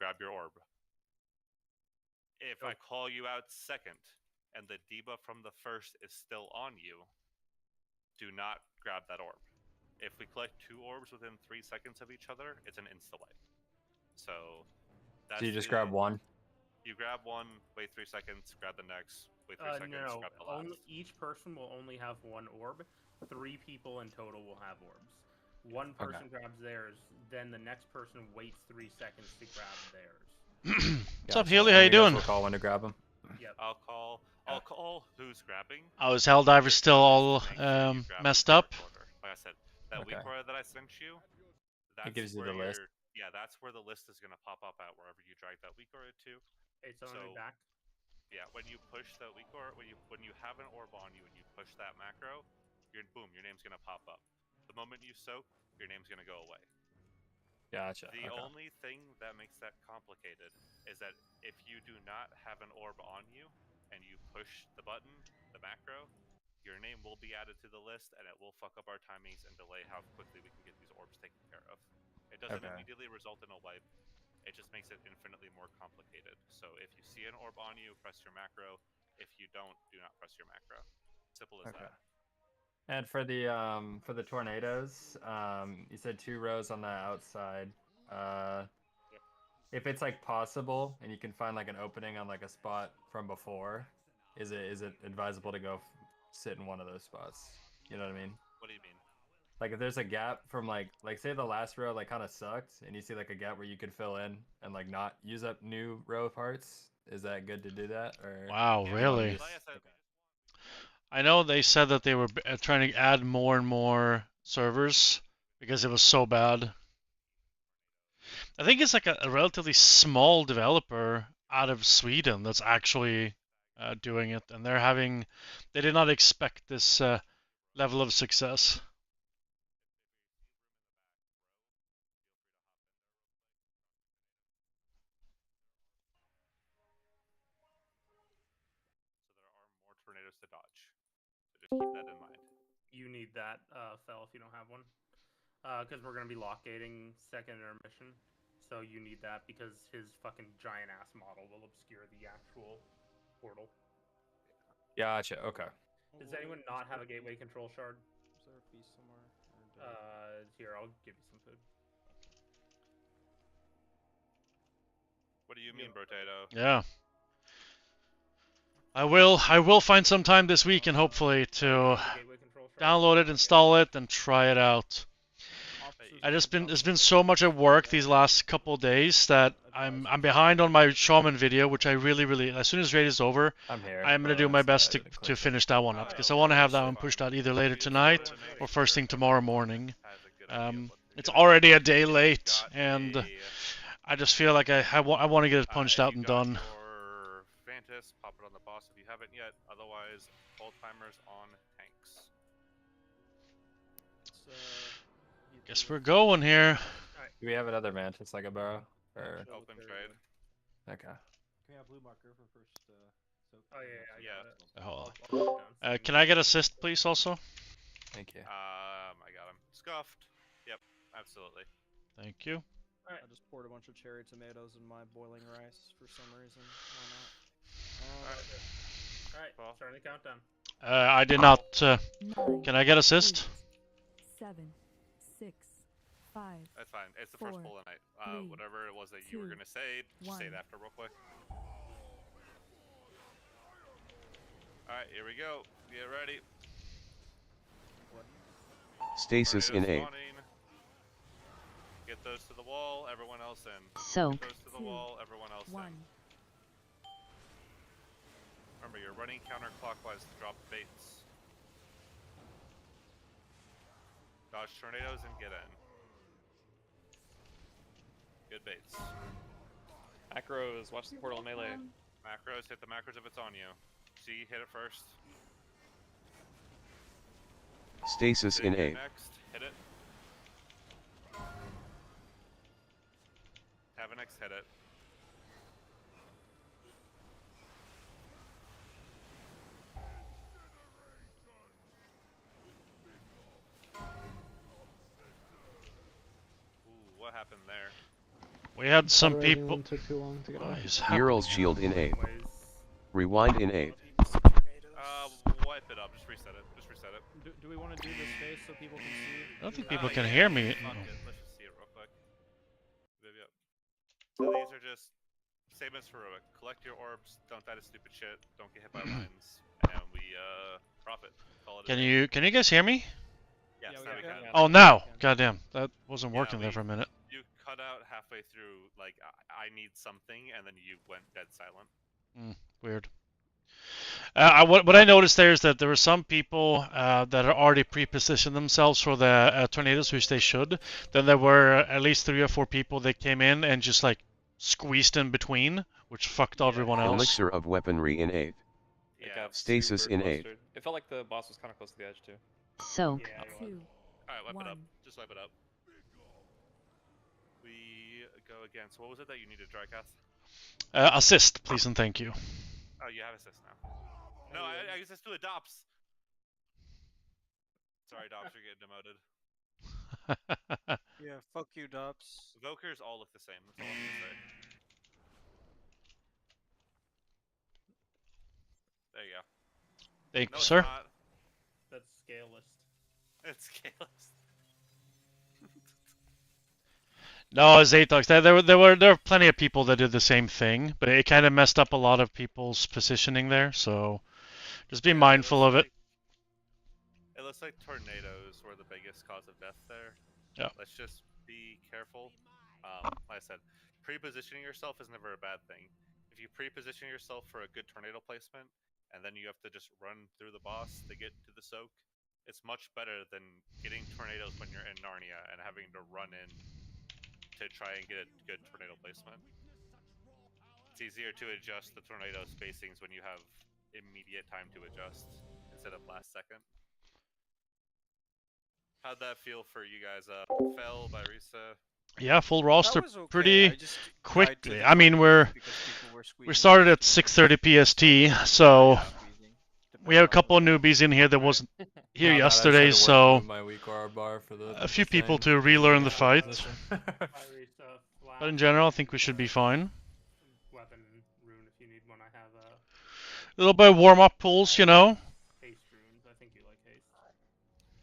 grab your orb. If I call you out second, and the debuff from the first is still on you, do not grab that orb. If we collect 2 orbs within 3 seconds of each other, it's an insta-wipe. So that's you just grab one? You grab one, wait 3 seconds, grab the next, wait 3 seconds, grab the last. Each person will only have 1 orb. 3 people in total will have orbs. 1 person grabs theirs, then the next person waits 3 seconds to grab theirs. What's up, Healy? How you doing? We'll call when to grab them. Yep. I'll call who's grabbing. Oh, is Helldiver still all messed up? Like I said, that weak order that I sent you, it gives you the list. Yeah, that's where the list is gonna pop up at wherever you drag that weak order to. It's on the back. Yeah, when you push that weak order, when you have an orb on you and you push that macro, your name's gonna pop up. The moment you soak, your name's gonna go away. Gotcha. The only thing that makes that complicated is that if you do not have an orb on you and you push the button, the macro, your name will be added to the list and it will fuck up our timings and delay how quickly we can get these orbs taken care of. It doesn't immediately result in a wipe. It just makes it infinitely more complicated. So if you see an orb on you, press your macro. If you don't, do not press your macro. Simple as that. And for the tornadoes, you said 2 rows on the outside. If it's like possible and you can find like an opening on like a spot from before, is it advisable to go sit in one of those spots? You know what I mean? What do you mean? Like if there's a gap from like say the last row like kind of sucked and you see like a gap where you could fill in and like not use up new row parts, is that good to do that? Or wow, really? I know they said that they were trying to add more and more servers because it was so bad. I think it's like a relatively small developer out of Sweden that's actually doing it, and they did not expect this level of success. Tornadoes to dodge. So just keep that in mind. You need that, Fel, if you don't have one. Because we're going to be lock gating second intermission. So you need that because his fucking giant ass model will obscure the actual portal. Gotcha, okay. Does anyone not have a gateway control shard? Is there a piece somewhere? Here, I'll give you some food. What do you mean, Brotato? Yeah. I will find some time this week and hopefully to download it, install it, and try it out. It's been so much at work these last couple of days that I'm behind on my shaman video, which I really as soon as raid is over, I'm gonna do my best to finish that one up because I want to have that one pushed out either later tonight or first thing tomorrow morning. It's already a day late, and I just feel like I want to get it punched out and done. Pop it on the boss if you haven't yet. Otherwise, old timers on tanks. Guess we're going here. Do we have another mantis like a burrow? Or open trade? Okay. Can we have blue marker for first? Yeah. Can I get assist, please, also? Thank you. I got him. Scuffed. Yep, absolutely. Thank you. I just poured a bunch of cherry tomatoes in my boiling rice for some reason. Why not? Alright, starting the countdown. I did not. Can I get assist? 7, 6, 5. That's fine. It's the first pull of the night. Whatever it was that you were gonna say, just say it after real quick. Alright, here we go. Get ready. Stasis in A. Get those to the wall, everyone else in. Soak. Get those to the wall, everyone else in. Remember, you're running counterclockwise to drop baits. Dodge tornadoes and get in. Good baits. Macros, watch the portal melee. Macros, hit the macros if it's on you. C, hit it first. Stasis in A. Next, hit it. Have an X, hit it. Ooh, what happened there? We had some Moderating people. them took too long to get What off. is happening? Mural's shield in 8. Rewind in 8. Wipe it up. Just reset it. Just reset it. Do we want to do this face so people can see? I don't think people can yeah, hear me. Fuck it. Let's just see it real quick. Yep. So these are just same as heroic. Collect your orbs. Don't die to stupid shit. Don't get hit by lines, and we profit. Call it a day. Can you guys hear me? Yes, Yeah, we now we can. can. Oh, now! Goddamn, that wasn't Yeah, working there for a minute. You cut out halfway through, like I need something, and then you went dead silent. Weird. What I noticed there is that there were some people that are already pre-positioned themselves for the tornadoes, which they should. Then there were at least 3 or 4 people that came in and just like squeezed in between, which fucked everyone else. Elixir of weaponry in 8. It Yeah. got Stasis super in 8. clustered. It felt like the boss was kind of close to the edge too. Soak. Yeah, it was. 2, All right, wipe it up. 1. Just wipe it up. We go again. So what was it that you needed, Drycast? Assist, please and thank you. Oh, you have assist now. No, I just do a Dops. Sorry, Dops, you're getting demoted. Yeah, fuck you, Dops. Evokers all look the same. That's all I'm gonna say. There you go. Thank No, you, it's sir. not. That's scaleless. It's scaleless. No, as Atox, there were plenty of people that did the same thing, but it kind of messed up a lot of people's positioning there. So just be mindful of it. It looks like tornadoes were the biggest cause of death there. Yeah. Let's just be careful. Like I said, pre-positioning yourself is never a bad thing. If you pre-position yourself for a good tornado placement, and then you have to just run through the boss to get to the soak, it's much better than getting tornadoes when you're in Narnia and having to run in to try and get a good tornado placement. It's easier to adjust the tornado spacings when you have immediate time to adjust instead of last second. How'd that feel for you guys? Fell by Risa. Yeah, full roster That was okay. pretty I just died to quickly. the I mean, tornadoes because people were we squeezing started in. at 6:30 PST, so Squeezing. we have a couple of newbies in here that wasn't here Not bad, I just had yesterday, to work so move my weak R bar for the a few people thing. to relearn the fight. Position. But in general, I think we should be fine. Weapon rune if you need one. I have A little bit of warm-up pulls, you know. haste runes. I think you like haste.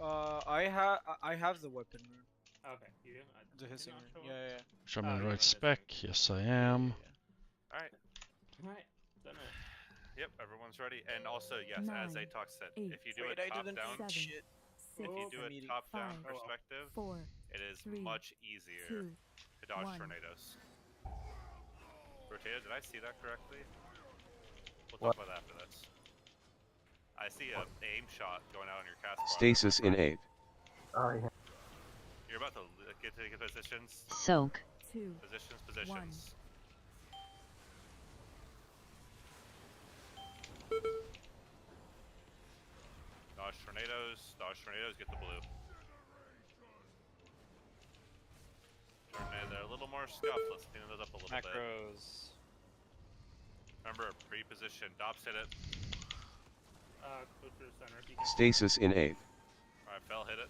I have the weapon rune. Okay, you do. The hissing not rune. show Yeah, up? yeah. So I'm Oh, in the you right have spec. Yes, I am. Alright. Alright, done it. Yep, everyone's ready. And also, yes, as 9, Atox said, 8, if you do Wait, a I didn't top-down, seven, shit. if you 6, do a Immediate. top-down 5, perspective, 4, it is 3, much easier 2, to dodge 1. tornadoes. Rotator, did I see that correctly? We'll talk about that after this. I see a aim shot going out on your cast bar. Stasis in 8. Oh, yeah. You're about to get to positions. Soak. 2, Positions. Dodge tornadoes, get the blue. They're a little more scuffed, let's clean those up a little bit. Macros. Remember, pre-position, Dops hit it. Closer to center if you can. Stasis in 8. Alright, Fell hit it.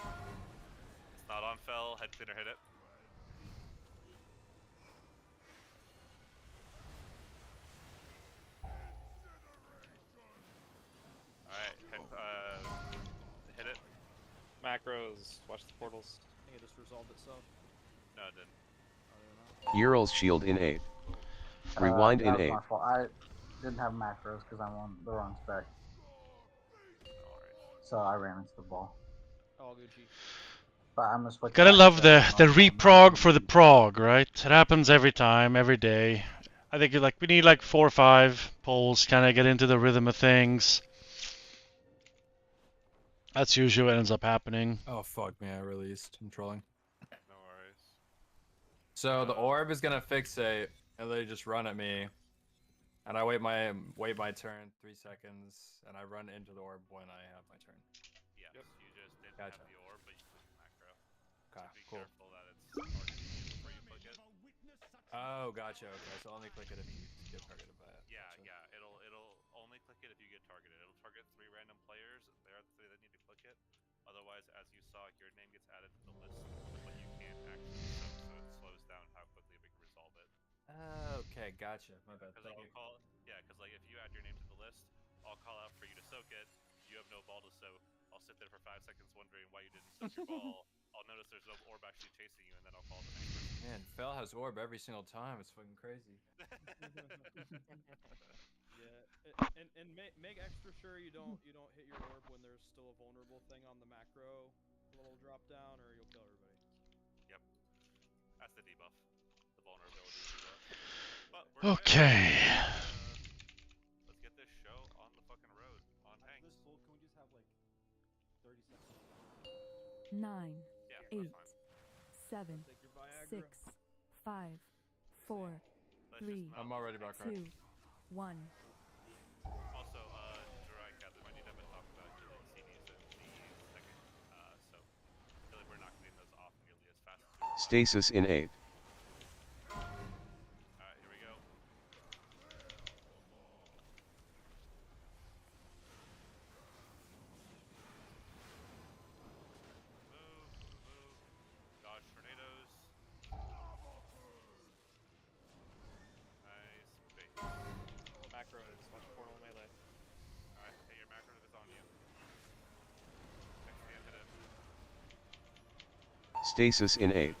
It's not on Fell, Head Cleaner hit it. Alright, hit it. Macros. Watch the portals. I think it just resolved itself. No, it didn't. Ural's shield in 8. Rewind in That was 8. my fault. I didn't have macros because I'm on the wrong spec. No worries. So I ran into the ball. All good, G. But I'm gonna switch. Gotta back love to the normal reprog for the mode. prog, right? It happens every time, every day. I think we need like 4 or 5 pulls, kind of get into the rhythm of things. That's usually what ends up happening. Oh fuck me, I released. I'm trolling. No worries. So the orb is gonna fixate and they just run at me. And I wait my turn 3 seconds and I run into the orb when I have my turn. Yes, you just didn't Gotcha. have the orb, but you clicked the macro. Okay, Be cool. careful that it's targeting you before you click it. Oh, gotcha. Okay, so only click it if you get targeted by it. Yeah, Gotcha. yeah. It'll only click it if you get targeted. It'll target 3 random players. They're the 3 that need to click it. Otherwise, as you saw, your name gets added to the list, but you can't actually soak, so it slows down how Okay, gotcha. My bad. Because I'll call. Yeah, because like if you add your name to the list, I'll call out for you to soak it. You have no ball to soak. I'll sit there for 5 seconds wondering why you didn't soak your ball. I'll notice there's no orb actually chasing you, and then I'll call the next person. Man, Fel has orb every single time. It's fucking crazy. Yeah, and make extra sure you don't hit your orb when there's still a vulnerable thing on the macro little drop down, or you'll kill everybody. Yep, that's the debuff, the vulnerability debuff. But we're Okay. let's get this show on the fucking road on Hanks. This full, can we just have like 30 seconds? 9, Yeah, 8, that's 7, Take your Viagra. 6, 5, 4, Let's 3, just I'm already back. 2, 1. Also, Jirai Cat, we might need to have a talk about healing CDs in the second, so I feel like we're not getting those off nearly as fast as we want. Stasis in 8. Alright, here we go. Move. Dodge tornadoes. Nice. Base. Macros, watch portal melee. Alright, hit your macro if it's on you. Next hand, hit it. Stasis in 8.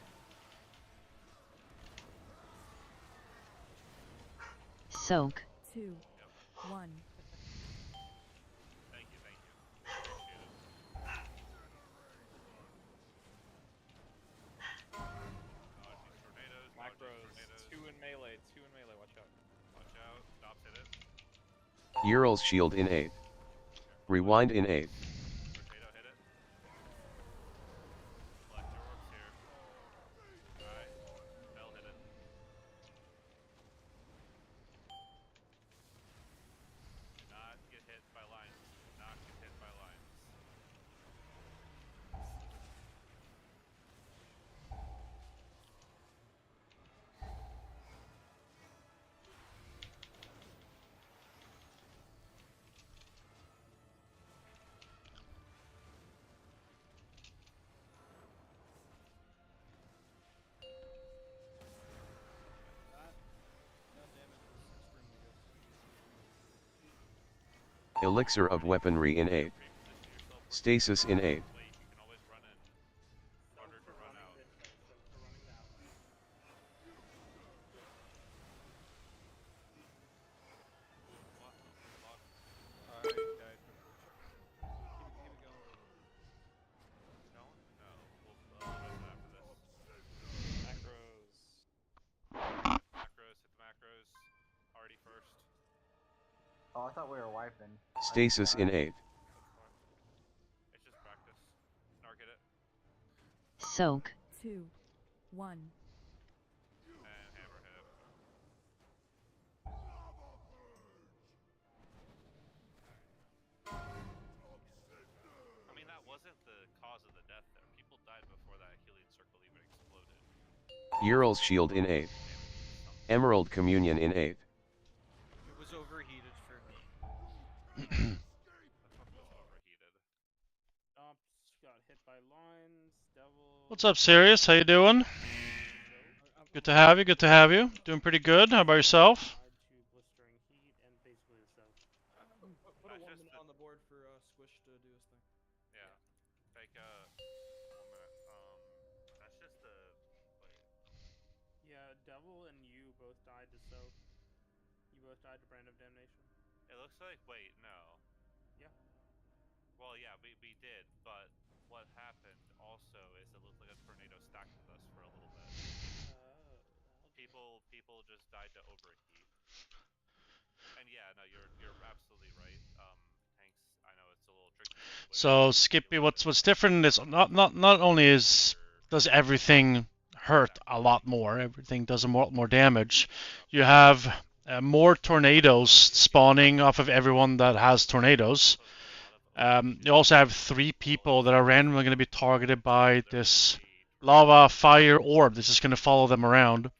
Soak. 2, 1. Thank you. Appreciate it. Dodge these tornadoes. Macros, 2 in melee, watch out. Watch out. Stops, hit it. Ural's shield in 8. Rewind in 8. Tornado, hit it. Collect your orbs here. Alright. Bell, hit it. Do not get hit by lines. Do not get hit by lines. That damage was extremely good. Elixir of weaponry in 8. Reposition yourself. Stasis in 8. Way you can always run in. Harder to run out. Alright, guys. Keep it going. Don't? No. We'll visit after this. Macros. Macros, hit the macros. Already first. Oh, I thought we were wiping. Stasis in 8. That's fine. It's just practice. Narc hit it. Soak. 2, 1. And hammer hit it. I mean, that wasn't the cause of the death there. People died before that healing circle even exploded. Ural's shield in 8. Emerald Communion in 8. It was overheated for me. The fuck was overheated? Ops got hit by lines. Devil. What's up, Sirius? How you doing? Good to have you. Good to have you. Doing pretty good. How about yourself? Tied to blistering heat and basically the south. Put a 1 minute on the board for Squish to do his thing. Yeah. Take 1 minute. That's just the. Wait. Yeah, Devil and you both died to soak. You both died to Brand of Damnation. It looks like. Wait, no. Yeah. Well, yeah, we did, but what happened also is it looked like a tornado stacked with us for a little bit. People just died to overheat. And yeah, no, you're absolutely right. Hanks, I know it's a little tricky. So Skippy, what's different is not only does everything hurt a lot more, everything does a lot more damage. You have more tornadoes spawning off of everyone that has tornadoes. You also have 3 people that are randomly going to be targeted by this lava fire orb. This is going to follow them around.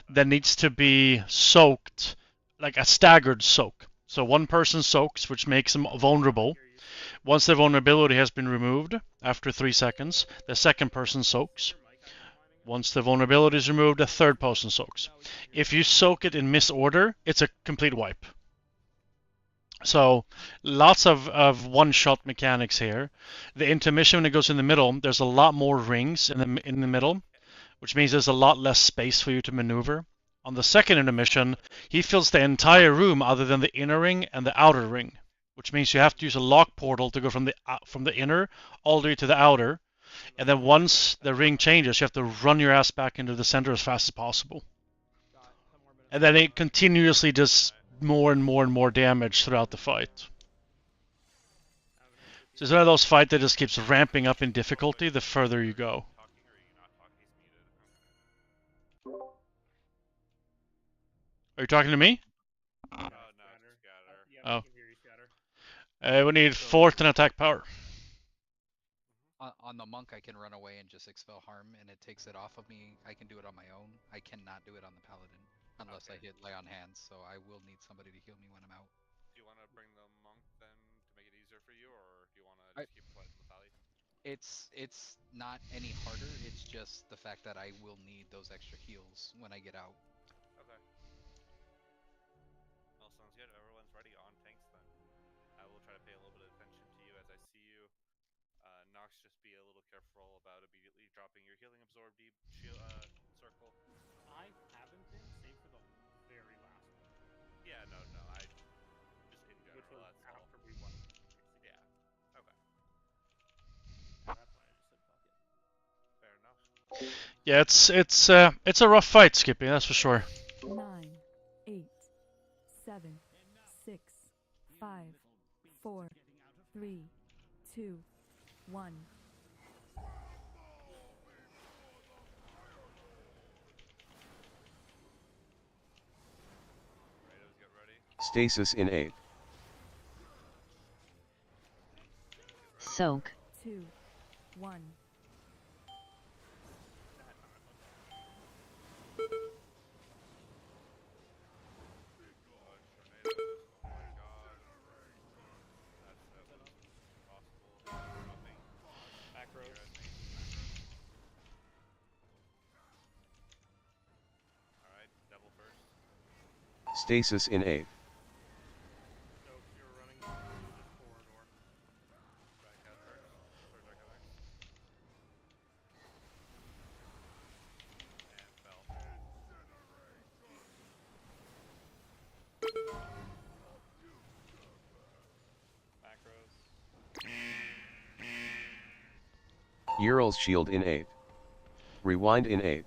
That needs to be soaked, like a staggered soak. So one person soaks, which makes them vulnerable. Once their vulnerability has been removed, after 3 seconds, the second person soaks. Once the vulnerability is removed, a third potion soaks. If you soak it in misorder, it's a complete wipe. So lots of one-shot mechanics here. The intermission when it goes in the middle, there's a lot more rings in the middle, which means there's a lot less space for you to maneuver. On the second intermission, he fills the entire room other than the inner ring and the outer ring, which means you have to use a lock portal to go from the inner all the way to the outer. And then once the ring changes, you have to run your ass back into the center as fast as possible. And then it continuously does more and more and more damage throughout the fight. So it's one of those fights that just keeps ramping up in difficulty the further you go. Are you talking to me? Oh. We need fourth and attack power. On the monk, I can run away and just expel harm, and it takes it off of me. I can do it on my own. I cannot do it on the paladin unless I hit lay on hands. So I will need somebody to heal me when I'm out. Do you want to bring the monk then to make it easier for you, or do you want to just keep playing with Lethalli? It's not any harder. It's just the fact that I will need those extra heals when I get out. Okay. Well, sounds good. Everyone's ready on tanks then. I will try to pay a little bit of attention to you as I see you. Nox, just be a little careful about immediately dropping your healing absorb deep circle. I haven't been, save for the very last one. Yeah, no, I just in general. Which was that's after all. we won. Yeah. Okay. At that point, I just said fuck it. Fair enough. Yeah, it's a rough fight, Skippy. That's for sure. 9, 8, 7, 6, 5, 4, 3, 2, 1. Stasis in 8. Soak. 2, 1. Stasis in 8. So if you're running through this corridor, Back out first. Or back out next. And fell. Macros. Ural's shield in 8. Rewind in 8.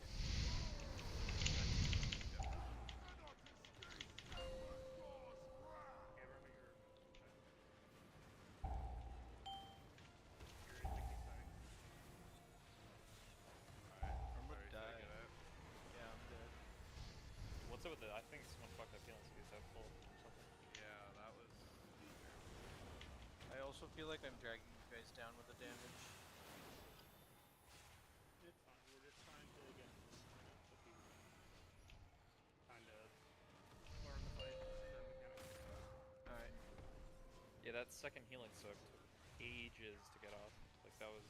What's up with it? I think someone fucked up healing skills that full or something. Yeah, that was. I also feel like I'm dragging you guys down with the damage. it's fine. We're just trying to get the people kind of learn the fight, learn mechanics. Alright. Yeah, that second healing soak took ages to get off. Like that was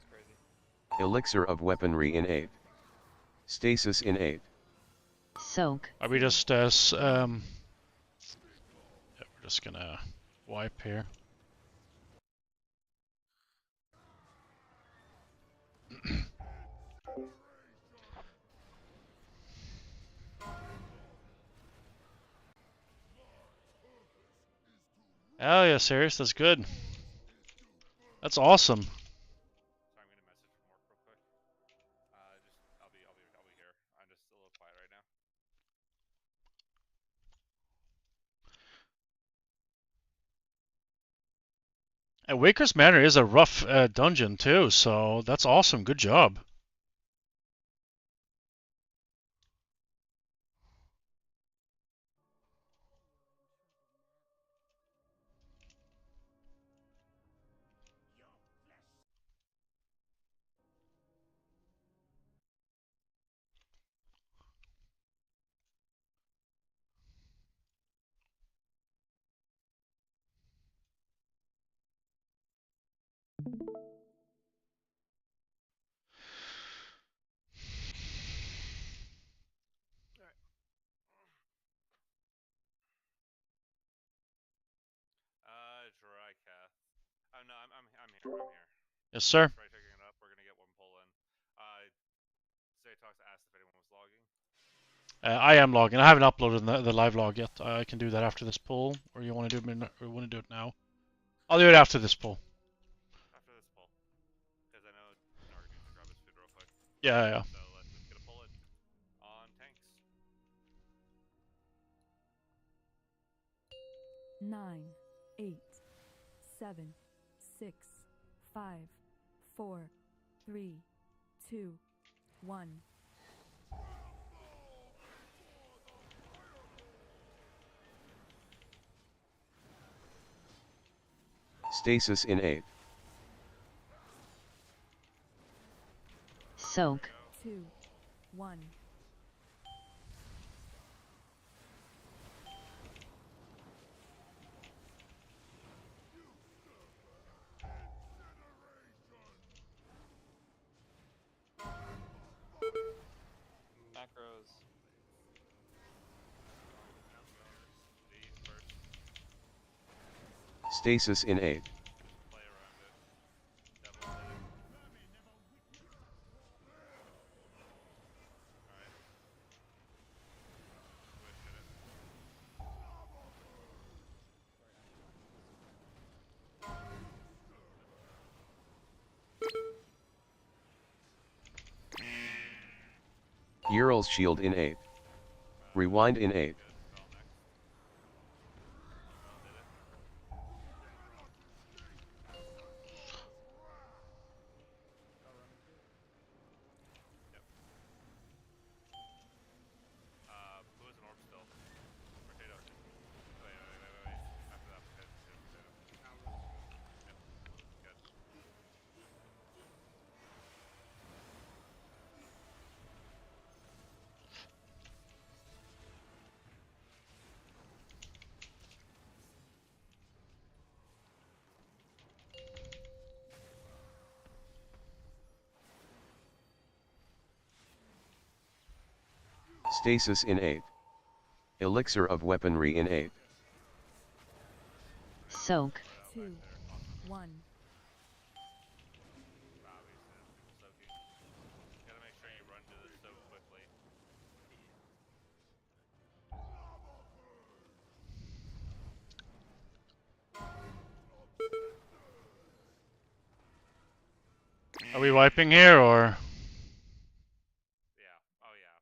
crazy. Elixir of weaponry in 8. Stasis in 8. Soak. Are we just yeah, we're just gonna wipe here. Oh yeah, serious. That's good. That's awesome. Sorry, I'm gonna message from work real quick. I'll be here. I'm just a little quiet right now. And Waker's Manor is a rough dungeon too, so that's awesome. Good job. here, I'm here. Yes, sir. Try taking it up. We're gonna get one pull in. Zaytox asked if anyone was logging. I am logging. I haven't uploaded the live log yet. I can do that after this pull, or you want to do it? Or want to do it now? I'll do it after this pull. After this pull, because I know Narg needs to grab his food real quick. Yeah. So let's just get a pull in on tanks. 9, 8, 7, 6, 5, 4, 3, 2, 1. Stasis in 8. Soak. 2, 1. Macros. Stasis in 8. Play around it. Devil hit it. Alright. Swish hit it. Ural's shield in 8. Rewind in 8. Who is an orb still? Potato. Wait. After that, potato. Yep. Good. Stasis in 8. Elixir of weaponry in 8. Soak. 2, 1. Gotta make sure you run to this so quickly. Are we wiping here, or? Yeah. Oh yeah.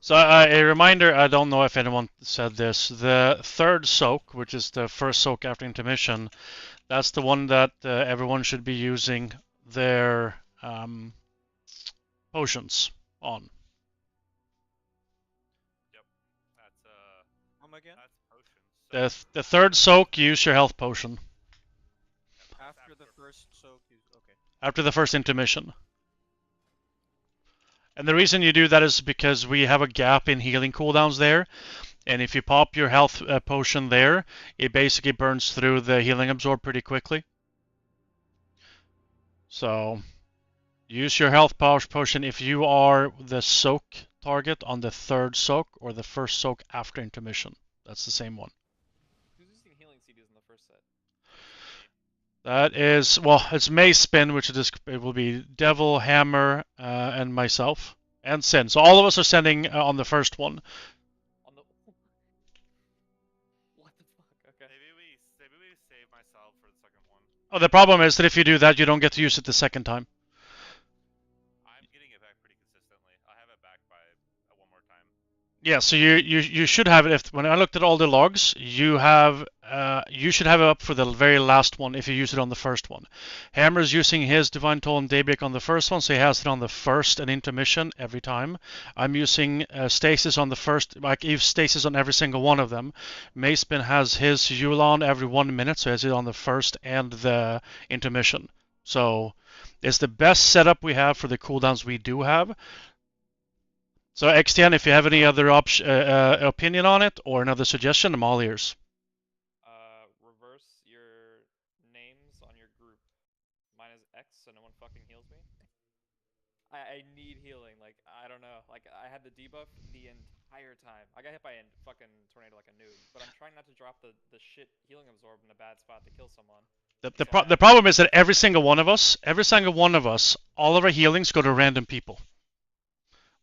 So a reminder, I don't know if anyone said this, the third soak, which is the first soak after intermission, that's the one that everyone should be using their potions on. Yep. That's again? That's potions. The third soak, use your health potion. After the first soak, okay. After the first intermission. And the reason you do that is because we have a gap in healing cooldowns there. And if you pop your health potion there, it basically burns through the healing absorb pretty quickly. So use your health potion if you are the soak target on the third soak or the first soak after intermission. That's the same one. Who's using healing CDs in the first set? That is, well, it's Mace Spin, which is, it will be Devil, Hammer, and myself, and Sin. So all of us are sending on the first one. On the what the fuck? Okay. Maybe we save myself for the second one. Oh, the problem is that if you do that, you don't get to use it the second time. I'm getting it back pretty consistently. I'll have it back by one more time. Yeah, so you should have it. If when I looked at all the logs, you should have it up for the very last one if you use it on the first one. Hammer's using his Divine Toll and Daybreak on the first one, so he has it on the first and intermission every time. I'm using Stasis on the first, like Eve Stasis on every single one of them. Macebin has his Yulon every 1 minute, so he has it on the first and the intermission. So it's the best setup we have for the cooldowns we do have. So XTN, if you have any other opinion on it or another suggestion, I'm all ears. Reverse your names on your group. Mine is X, so no one fucking heals me. I need healing. Like, I don't know. Like, I had the debuff the entire time. I got hit by a fucking tornado like a noob. But I'm trying not to drop the shit healing absorb in a bad spot to kill someone. The problem is that every single one of us, all of our healings go to random people.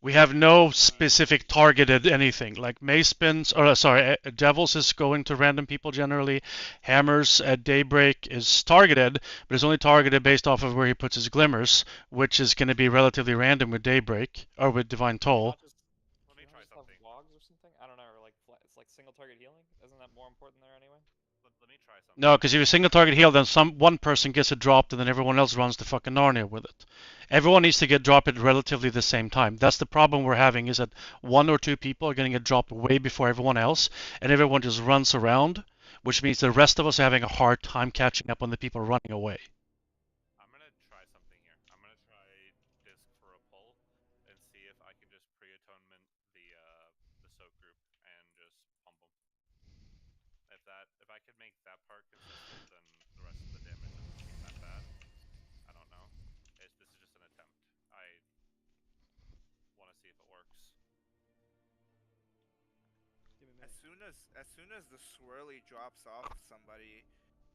We have no specific targeted anything. Like Mace spins, or sorry, Devils is going to random people generally. Hammers at Daybreak is targeted, but it's only targeted based off of where he puts his glimmers, which is going to be relatively random with Daybreak or with Divine Toll. Let me try something. Wogs or something? I don't know. Or like it's like single target healing. Isn't that more important there anyway? Let me try something. No, because if you single target heal, then one person gets it dropped, and then everyone else runs the fucking Narnia with it. Everyone needs to get dropped at relatively the same time. That's the problem we're having, is that one or two people are getting it dropped way before everyone else, and everyone just runs around, which means the rest of us are having a hard time catching up on the people running away. I'm gonna try something here. I'm gonna try disc for a pull and see if I can just pre-atonement the soak group and just pump them. If I could make that part consistent, then the rest of the damage doesn't seem that bad. I don't know. This is just an attempt. I want to see if it works. As soon as the swirly drops off somebody,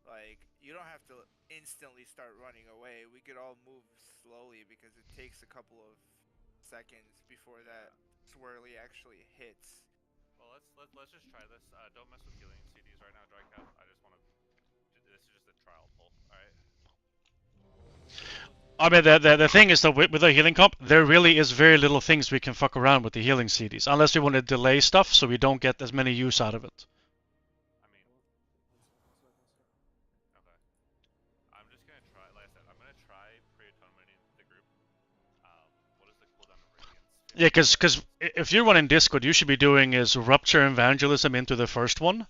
like, you don't have to instantly start running away. We could all move slowly because it takes a couple of seconds before that swirly actually hits. Well, let's just try this. Don't mess with healing CDs right now, Drycat. I just want to. This is just a trial pull. All right. I mean, the thing is that with the healing comp, there really is very little things we can fuck around with the healing CDs, unless we want to delay stuff so we don't get as many use out of it. I mean, okay. I'm just gonna try. Like I said, I'm gonna try pre-atonement the group. What is the cooldown of Radiance? Yeah, because if you're running Discord, you should be doing is Rupture Evangelism into the first one,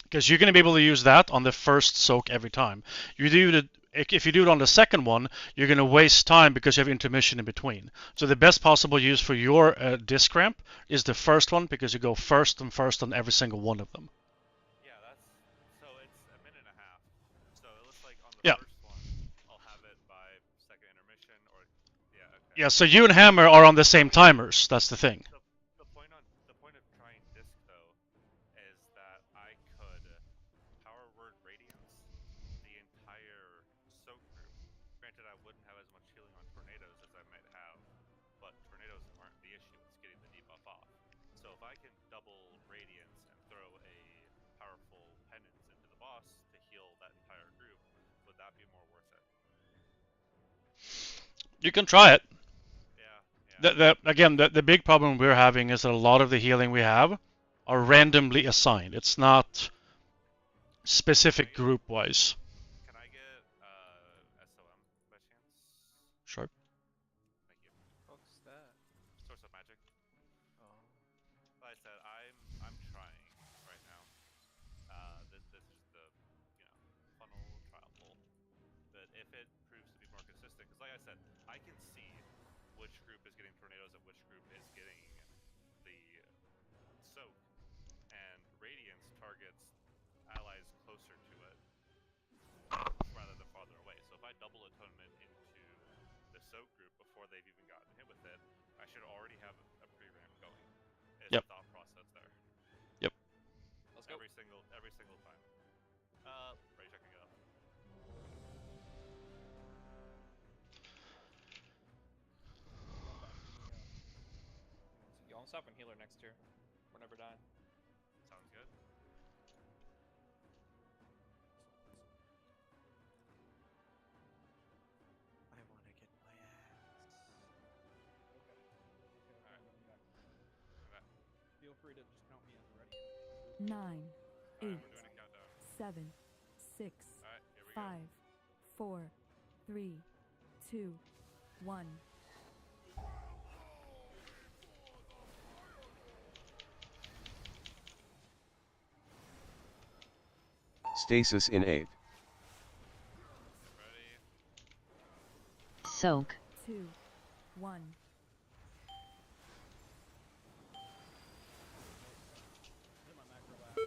because you're gonna be able to use that on the first soak every time. If you do it on the second one, you're going to waste time because you have intermission in between. So the best possible use for your disc ramp is the first one, because you go first on every single one of them. Yeah, so it's a minute and a half. So it looks like on the first one, I'll have it by second intermission, or okay. Yeah, so you and Hammer are on the same timers. That's the thing. The point of trying disc though is that I could power word Radiance the entire soak group. Granted, I wouldn't have as much healing on tornadoes as I might have, but tornadoes aren't the issue. It's getting the debuff off. So if I can double Radiance and throw a powerful penance into the boss to heal that entire group, would that be more worth it? You can try it. Yeah. Again, the big problem we're having is that a lot of the healing we have are randomly assigned. It's not specific group-wise. Can I get SOM by chance? Sure. Thank you. What's that? Source of magic. Oh. Like I said, I'm trying right now. This is the funnel trial pull. But if it proves to be more consistent, because like I said, I can see which group is getting tornadoes and which group is getting the soak, and Radiance targets allies closer to it rather than farther away. So if I double atonement into the soak group before they've even gotten hit with it, I should already have a pre-ramp going. It's the thought process there. Yep. Let's go. Every single time. Ready, check, and get up. Y'all stop and healer next year. We're never dying. Sounds good. I want to get my ass. Okay. Feel free to just count me in. Ready? 9, 8, We're doing a countdown. 7, 6, Alright, here we 5, 4, 3, 2, 1. Stasis in 8. Ready? Soak. 2, 1. Hit my macro last.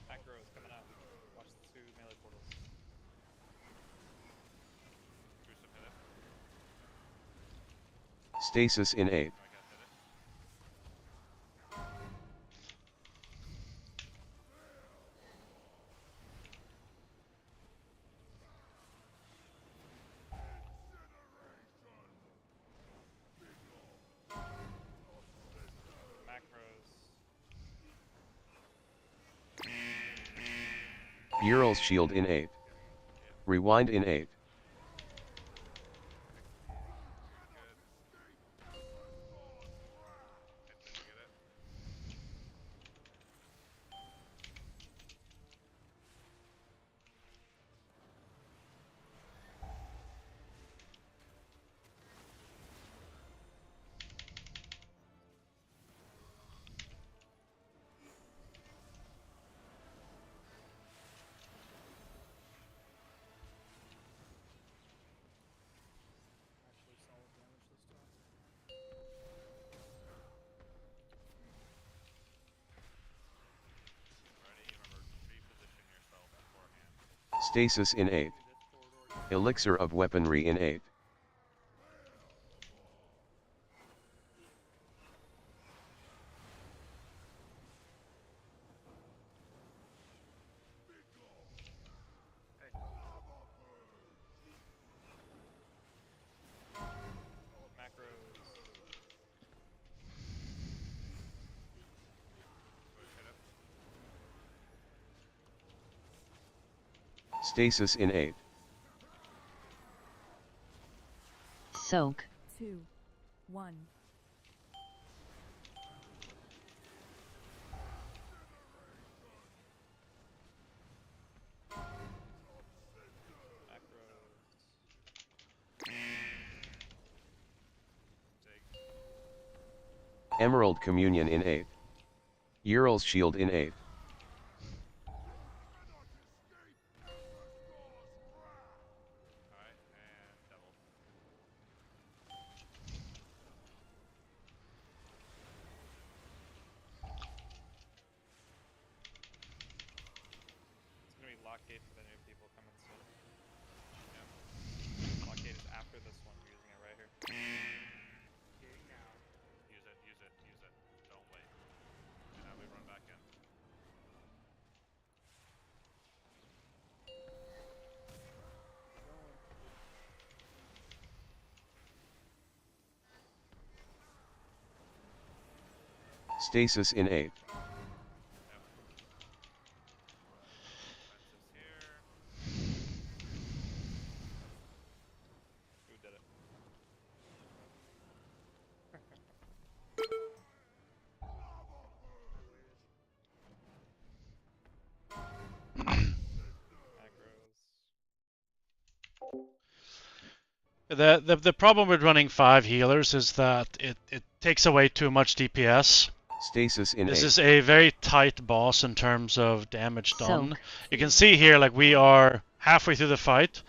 Macro is coming out. Stasis in 8. Ural's shield in 8. Rewind in 8. Actually solid damage this time. Stasis in 8. Elixir of weaponry in 8. Stasis in 8. Soak. 2, 1. Emerald Communion in 8. Ural's shield in 8. It's gonna be Lockgate for the new people coming soon. Lockgate is after this one. We're using it right here. Now. Use it, use it, use it. Don't wait. And now we run back in. Stasis in 8. Who did it? The problem with running 5 healers is that it takes away too much DPS. Stasis in 8. This is a very tight boss in terms of damage done. Soak. You can see here, like, we are halfway through the fight,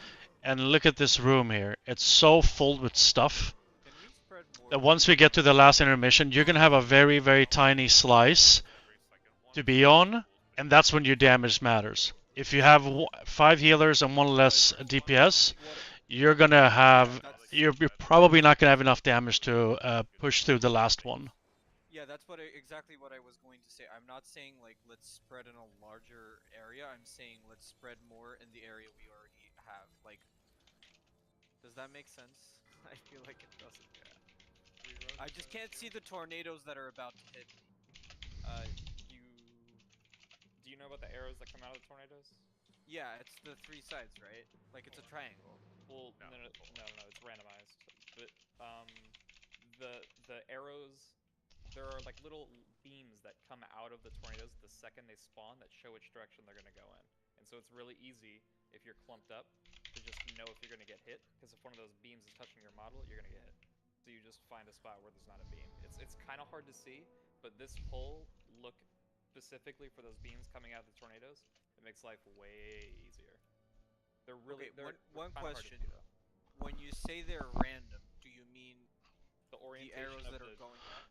and look at this room here. It's so full with stuff that once we get to the last intermission, you're gonna have a very, very tiny slice to be on, and that's when your damage matters. If you have 5 healers and 1 less DPS, you're gonna have you're probably not gonna have enough damage to push through the last one. Yeah, that's exactly what I was going to say. I'm not saying like let's spread in a larger area. I'm saying let's spread more in the area we already have. Like, does that make sense? I feel like it doesn't. Yeah. I just can't see the tornadoes that are about to hit me. Do you know about the arrows that come out of the tornadoes? Yeah, it's the 3 sides, right? Like it's a triangle. Well, no, it's randomized. But the arrows, there are like little beams that come out of the tornadoes the second they spawn that show which direction they're gonna go in. And so it's really easy if you're clumped up to just know if you're gonna get hit, because if one of those beams is touching your model, you're gonna get hit. So you just find a spot where there's not a beam. It's kind of hard to see, but this pull, look specifically for those beams coming out of the tornadoes. It makes life way easier. They're really one question. Hard to see, though. When you say they're random, do you mean the arrows that are going out?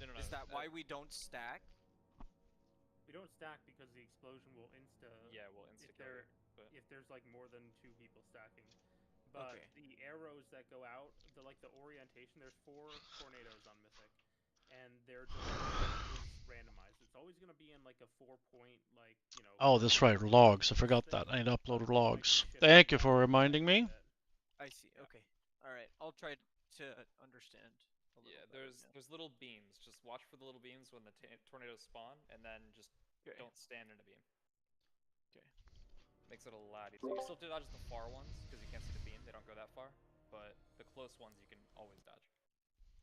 No. Is that why we don't stack? We don't stack because the explosion will Yeah, we'll insta. If there's like more than 2 people stacking, But Okay. the arrows that go out, the orientation, there's 4 tornadoes on Mythic, and their direction is randomized. It's always going to be in like a 4-point, like, you know. Oh, that's right, logs. I forgot that. I need to upload logs. Thank you for reminding me. I see. Okay. All right. I'll try to understand. Yeah, there's little beams. Just watch for the little beams when the tornadoes spawn, and then just don't stand in a beam. Okay. Makes it a lot easier. You still have to dodge the far ones because you can't see the beam. They don't go that far. But the close ones you can always dodge.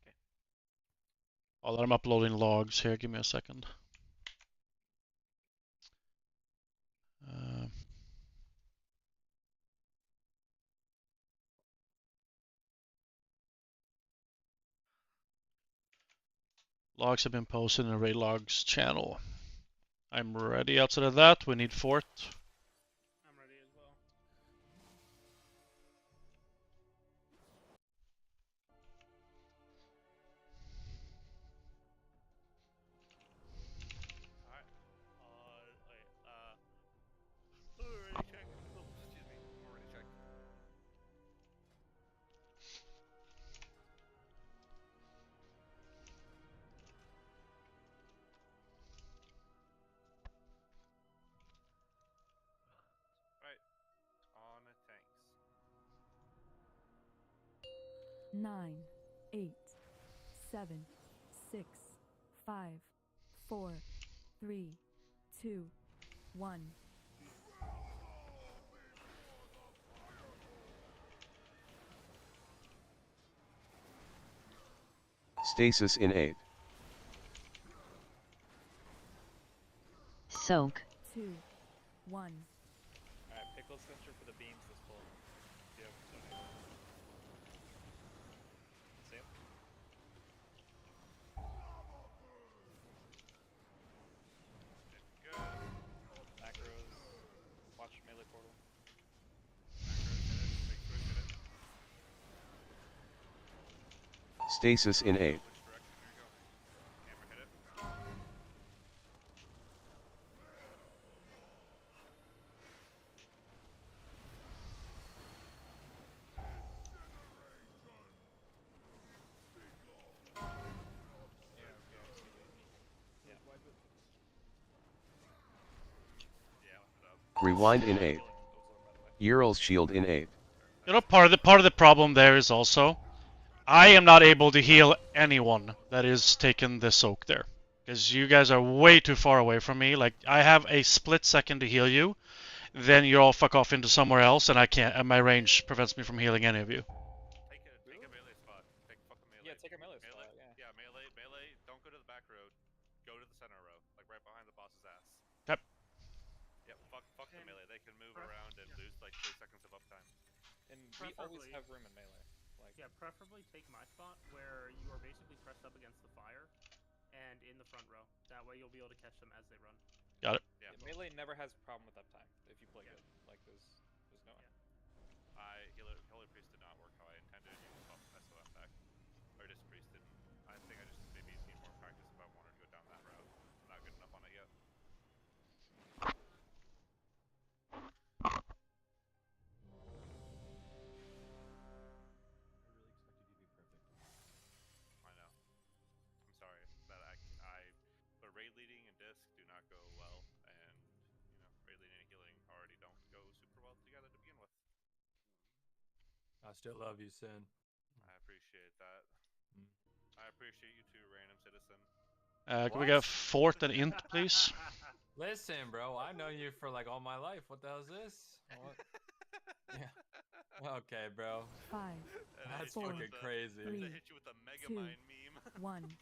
Okay. While I'm uploading logs here, give me a second. Logs have been posted in the Raid Logs channel. I'm ready. Outside of that, we need fort. I'm ready as well. Alright. Wait, already check. Oh, excuse me. Already check. Right. On tanks. 9, 8, 7, 6, 5, 4, 3, 2, 1. Stasis in 8. Soak. 2, 1. Alright, pickle sensor for the beams this pull. Do you have tornado? See him? Good. Macros. Watch melee portal. Macros hit it. Make sure it hit it. Stasis in 8. Which direction you're going. Hammer hit it. Yeah. Yeah, left it up. Rewind in 8. Ural's shield in 8. You know, part of the problem there is also, I am not able to heal anyone that is taking the soak there. Because you guys are way too far away from me. Like, I have a split second to heal you, then you all fuck off into somewhere else, and I can't, and my range prevents me from healing any of you. Take a melee spot. Take fucking melee. Yeah, take a melee spot, yeah. Yeah, melee. Don't go to the back road. Go to the center row, like right behind the boss's ass. Yep. Yep. Fuck the melee. They can move around and lose like 3 seconds of uptime. And we always have room in melee. Like, Yeah, preferably take my spot where you are basically pressed up against the fire and in the front row. That way you'll be able to catch them as they run. Got it. Yeah. melee never has a problem with uptime if you play good. Like, there's no way. Holy Priest did not work how I intended. You can SOF back. Or just Priest didn't. I think I just maybe need more practice if I wanted to go down that route. I'm not good enough on it yet. I know. I'm sorry that but raid leading and disc do not go well, and raid leading and healing already don't go super well together to begin with. I still love you, Sin. I appreciate that. I appreciate you too, random citizen. Can we get fort and int, please? Listen, bro, I've known you for like all my life. What the hell is this? What? Yeah. Okay, bro. 5, That's 4, fucking crazy. 3, They hit you with a mega 2, mine meme. 1.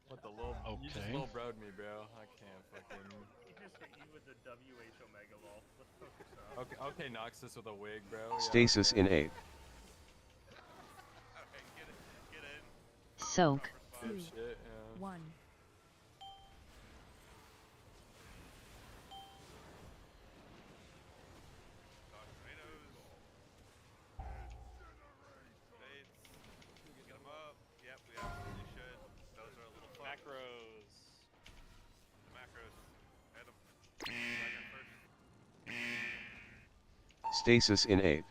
What the little? You just Okay. little broed me, bro. I can't fucking. He just hit you with the WHO Mega Wall. Let's focus up. Okay, Noxus with a wig, bro. Yeah, Stasis okay. in 8. Alright, get in. Soak. Proper 2, spot. Shit, yeah. 1. Dodge tornadoes. Fades. Get them up. Yep, we absolutely should. Those are a little fun. Macros. The macros. Hit them. Second first. Stasis in 8.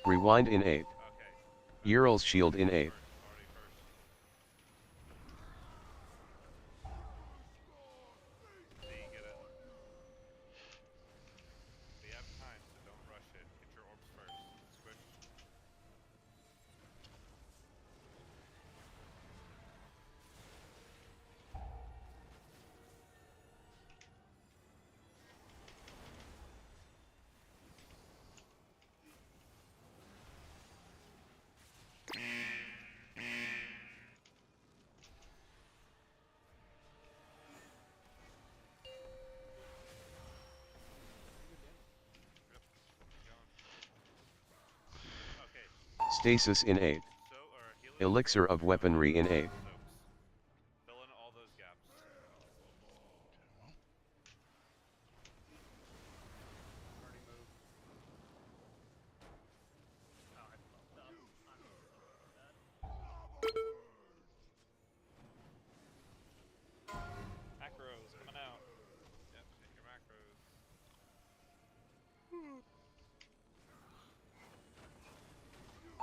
Rewind in 8. Okay. Ural's shield in 8. Already first. See, get it. We have time, so don't rush it. Get your orbs first. Squish. Okay. Stasis in 8. So, healing Elixir of weaponry in 8. soaks. Fill in all those gaps. Already moved. Oh, I fucked up. I'm so bad. Macros coming out. Yep, hit your macros.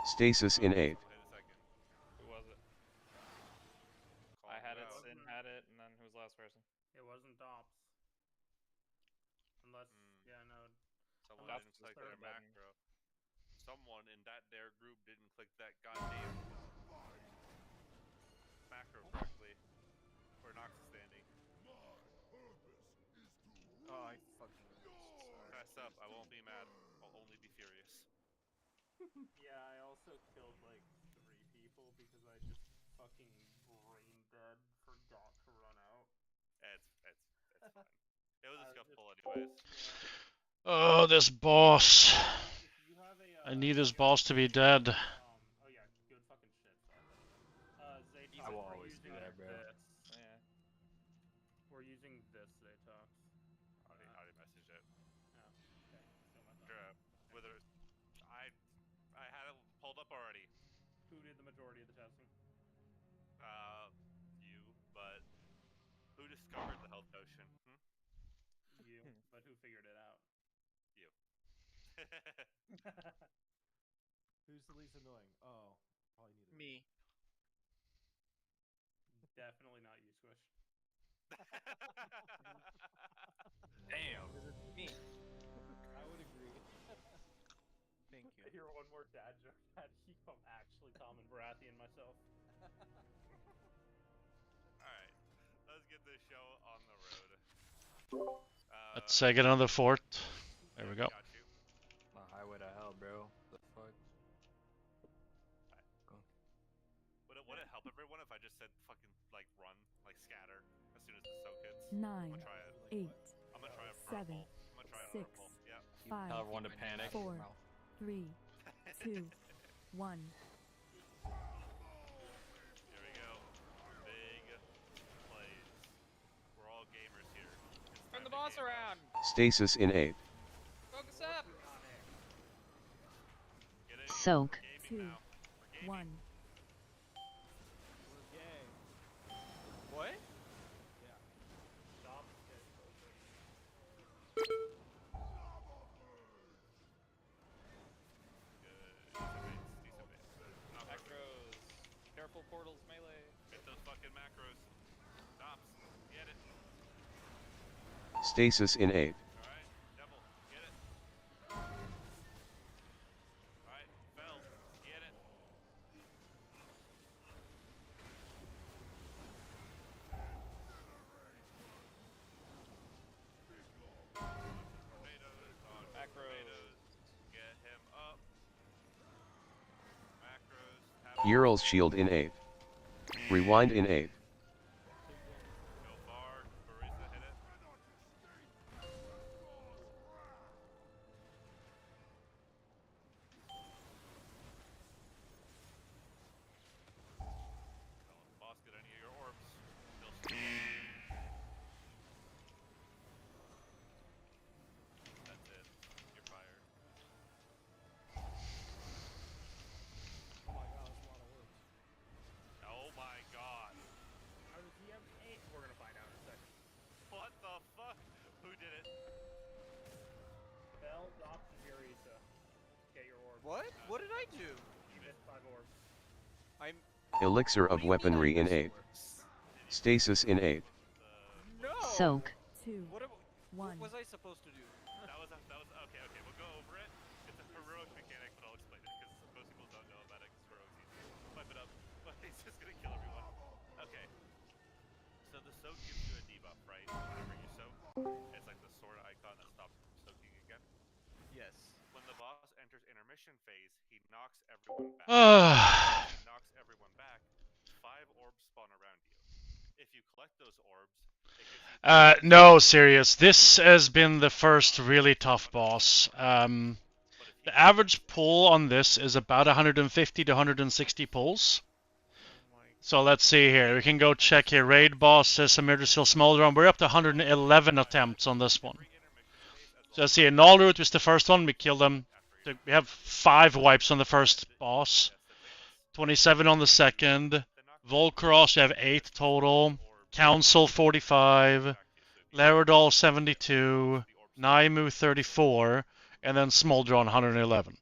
Stasis in 8. Wait a second. Who was it? Call I had him it, out. Sin had it, and then who was the last person? It wasn't Dops. Unless, yeah, no. Someone Dots didn't was click third their button. macro. Someone in their group didn't click that goddamn macro correctly. Where Nox is standing. Oh, I fucking missed. Sorry. Mess up. I won't be mad. I'll only be furious. Yeah, I also killed like 3 people because I just fucking brain dead forgot to run out. It's fine. It was a scuff pull anyways. Oh, this boss. If you have a, I need this boss to be dead. oh yeah, good fucking shit, Zatox, I will we're always using do that, bro. this. Yeah. We're using this Zatox. I already messaged it. Oh, okay. Still not Sure. done. Whether I had it pulled up already. Who did the majority of the testing? You, but who discovered the health potion? You, but who figured it out? You. Who's the least annoying? Oh, probably neither. Me. Definitely not you, Squish. Damn. Me. I would agree. Thank you. I hear one more dad joke. Dad, I'm actually Tom and Baratheon myself. Alright. Let's get this show on the road. Let's get another fort. There we go. Got you. My highway to hell, bro. The fuck? Would it help everyone if I just said fucking like run, like scatter as soon as the soak hits? 9, I'm gonna try it. 8, I'm gonna try a 7, purple. I'm gonna try a 6, purple. Yeah. 5, Tell everyone to panic. 4, 3, 2, 1. Here we go. Big plays. We're all gamers here. It's Turn time the to boss game around! Stasis in 8. Focus up! Get it? Soak. We're 2, gaming now. We're gaming. 1. We're gay. What? Yeah. Dops get closer. Decent base. Not perfect. Macros. Careful portals melee. Get those fucking macros. Stops. Get it. Stasis in 8. Alright. Devil. Get it. Alright. Fell. Get it. Tornadoes on Macros. tornadoes. Get him up. Macros. Tap Ural's shield in 8. Rewind in 8. Go far. Barista hit it. Don't let the boss get any of your orbs. He'll steal. That's it. You're fired. Oh my god, that's a lot of words. Oh my god. How does he have 8? We're gonna find out in a second. What the fuck? Who did it? Bell, Dops, and Barista. Get your orbs. What? What did I do? You missed 5 orbs. I'm. Elixir What of do you mean I Weaponry in missed 8. orbs? Stasis in 8. No. Soak. 2, What One. was I supposed to do? That was okay. We'll go over it. It's a heroic mechanic, but I'll explain it because most people don't know about it. Because heroic's easy. Pipe it up, but he's just gonna kill everyone. Okay. So the soak gives you a debuff, right? Whenever you soak, it's like the sword icon that stops you from soaking again. Yes. When the boss enters intermission phase, he knocks everyone back. Since he knocks everyone back, 5 orbs spawn around you. If you collect those orbs, it gives you. No, serious. This has been the first really tough boss. The average pull on this is about 150 to 160 pulls. So let's see here. We can go check here. Raid boss says Samir Seal Smolderon. We're up to 111 attempts on this one. So let's see. Nullroot was the first one. We killed them. We have 5 wipes on the first boss. 27 on the second. Volcross, we have 8 total. Council 45. Laredal 72. Naimu 34. And then Smolderon 111.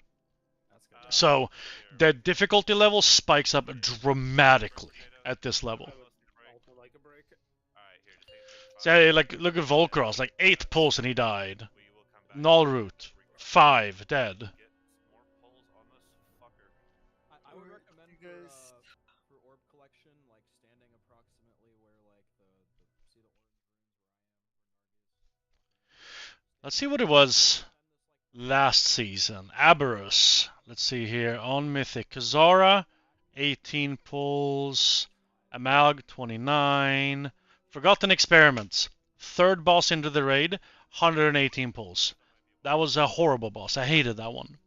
So the difficulty level spikes up dramatically at this level. So like look at Volcross, like 8 pulls and he died. Nullroot, 5 dead. I would recommend for orb collection, like standing approximately where like the see the orange runes Let's see what it was last season. Aberrus. Let's see here on Mythic. Kazara, 18 pulls. Amalg, 29. Forgotten Experiments. 3rd boss into the raid, 118 pulls. That was a horrible boss. I hated that one.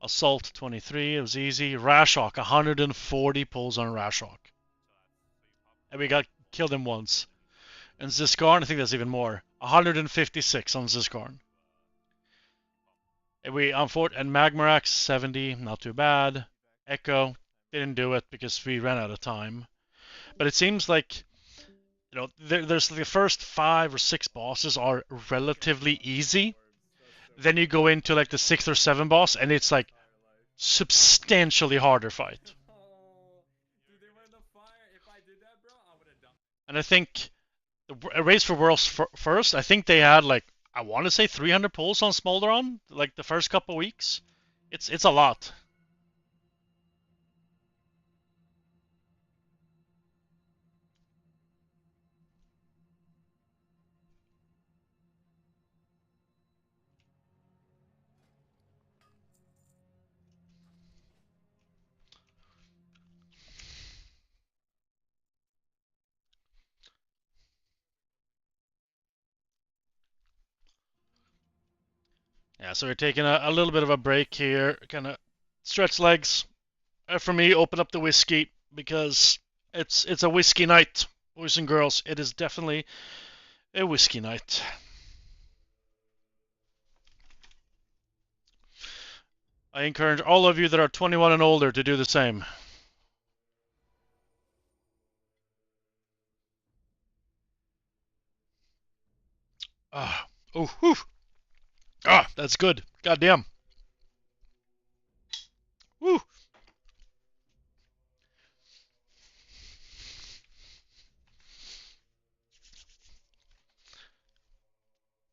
Assault, 23. It was easy. Rashok, 140 pulls on Rashok. And we got killed him once. And Ziskarn, I think that's even more. 156 on Ziskarn. And Magmarax 70, not too bad. Echo didn't do it because we ran out of time. But it seems like there's the first 5 or 6 bosses are relatively easy. Then you go into like the 6th or 7th boss, and it's like substantially harder fight. And I think the Race for Worlds first, I think they had like, I want to say 300 pulls on Smolderon, like the first couple weeks. It's a lot. Yeah, so we're taking a little bit of a break here, kind of stretch legs. For me, open up the whiskey because it's a whiskey night, boys and girls. It is definitely a whiskey night. I encourage all of you that are 21 and older to do the same. That's good. Goddamn. Woo.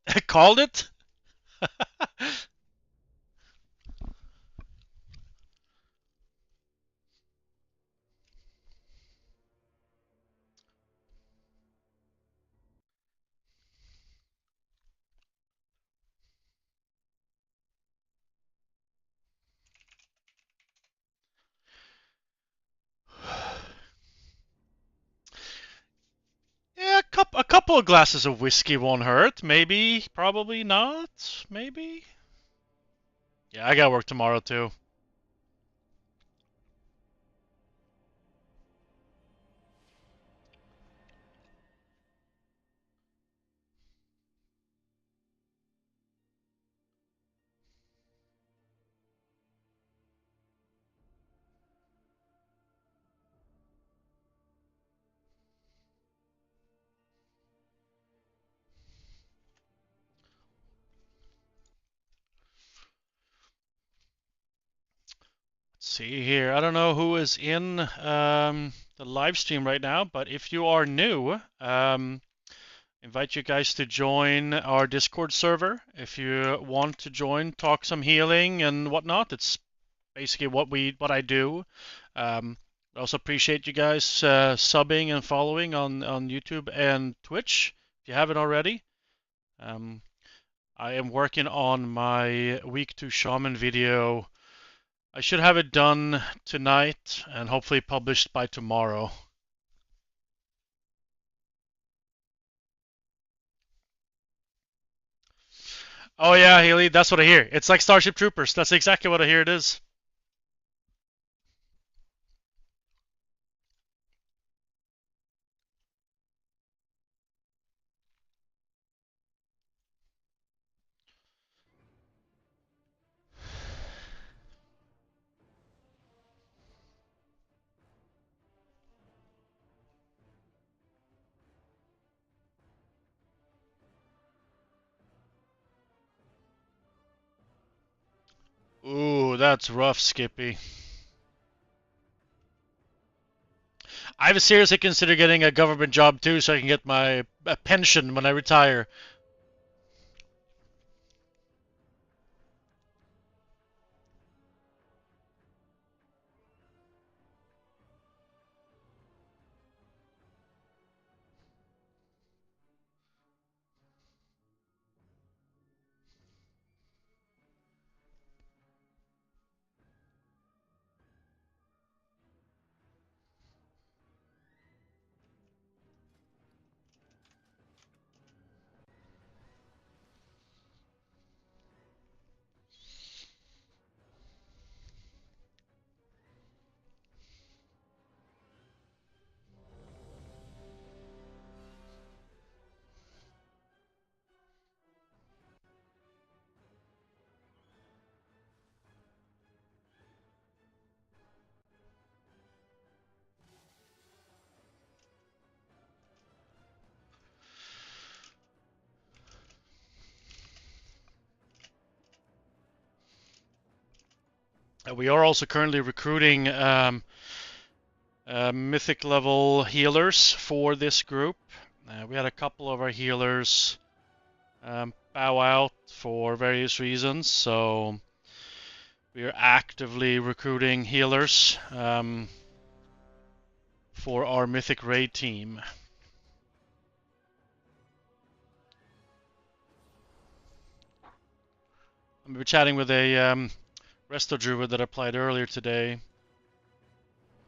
I called it? Yeah, a couple of glasses of whiskey won't hurt. Maybe, probably not. Maybe. Yeah, I got work tomorrow too. see here. I don't know who is in the live stream right now, but if you are new, invite you guys to join our Discord server. If you want to join, talk some healing and whatnot, it's basically what I do. I also appreciate you guys subbing and following on YouTube and Twitch if you haven't already. I am working on my week 2 shaman video. I should have it done tonight and hopefully published by tomorrow. Oh yeah, Haley, that's what I hear. It's like Starship Troopers. That's exactly what I hear it is. Ooh, that's rough, Skippy. I've seriously considered getting a government job too so I can get my pension when I retire. We are also currently recruiting Mythic level healers for this group. We had a couple of our healers bow out for various reasons, so we are actively recruiting healers for our Mythic raid team. We were chatting with a Resto Druid that I played earlier today.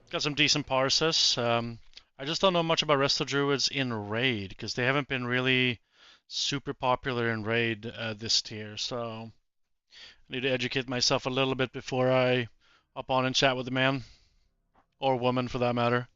Got some decent parses. I just don't know much about Resto Druids in raid because they haven't been really super popular in raid this tier. So I need to educate myself a little bit before I hop on and chat with the man or woman for that matter.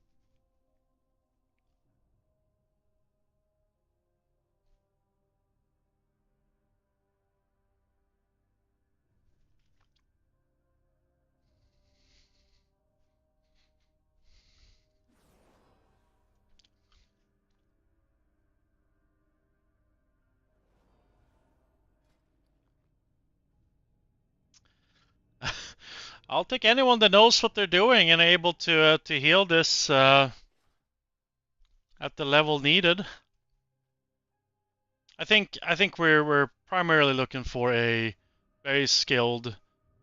I'll take anyone that knows what they're doing and able to heal this at the level needed. I think we're primarily looking for a very skilled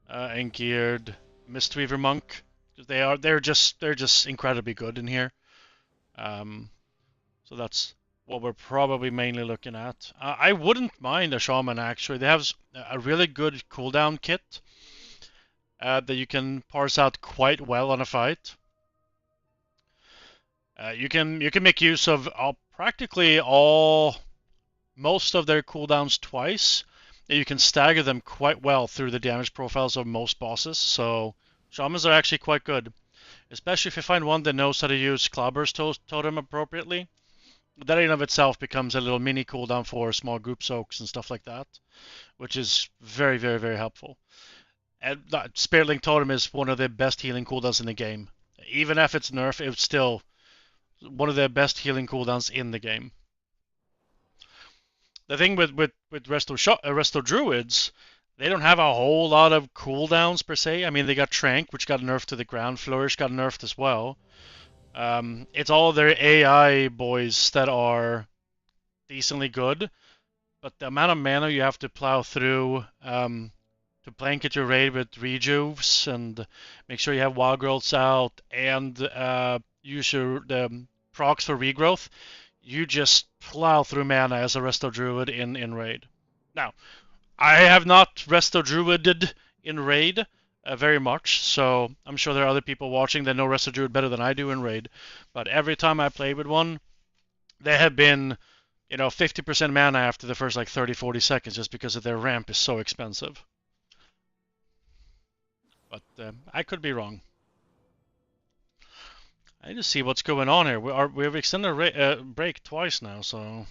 and geared Mistweaver monk. They're just incredibly good in here. So that's what we're probably mainly looking at. I wouldn't mind a shaman actually. They have a really good cooldown kit that you can parse out quite well on a fight. You can make use of practically most of their cooldowns twice. You can stagger them quite well through the damage profiles of most bosses. So shamans are actually quite good, especially if you find one that knows how to use Cloudburst Totem appropriately. That in and of itself becomes a little mini cooldown for small group soaks and stuff like that, which is very, very, very helpful. And Spirit Link Totem is one of the best healing cooldowns in the game. Even if it's nerfed, it's still one of the best healing cooldowns in the game. The thing with Resto Druids, they don't have a whole lot of cooldowns per se. I mean, they got Trank, which got nerfed to the ground. Flourish got nerfed as well. It's all their AI boys that are decently good, but the amount of mana you have to plow through to blanket your raid with rejuves and make sure you have wild growths out and use the procs for regrowth, you just plow through mana as a Resto Druid in raid. Now, I have not Resto Druided in raid very much, so I'm sure there are other people watching that know Resto Druid better than I do in raid, but every time I played with one, they have been 50% mana after the first like 30-40 seconds just because of their ramp is so expensive. But I could be wrong. I need to see what's going on here. We've extended a break twice now, so...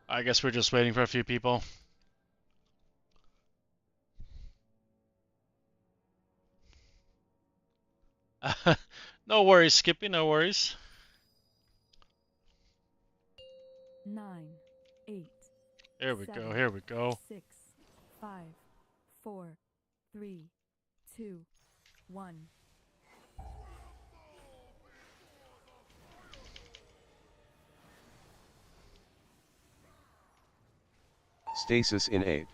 I guess we're just waiting for a few people. No worries, Skippy, no worries. 9, 8. Here we 7, go, here we go. 6, 5, 4, 3, 2, 1. Stasis in 8.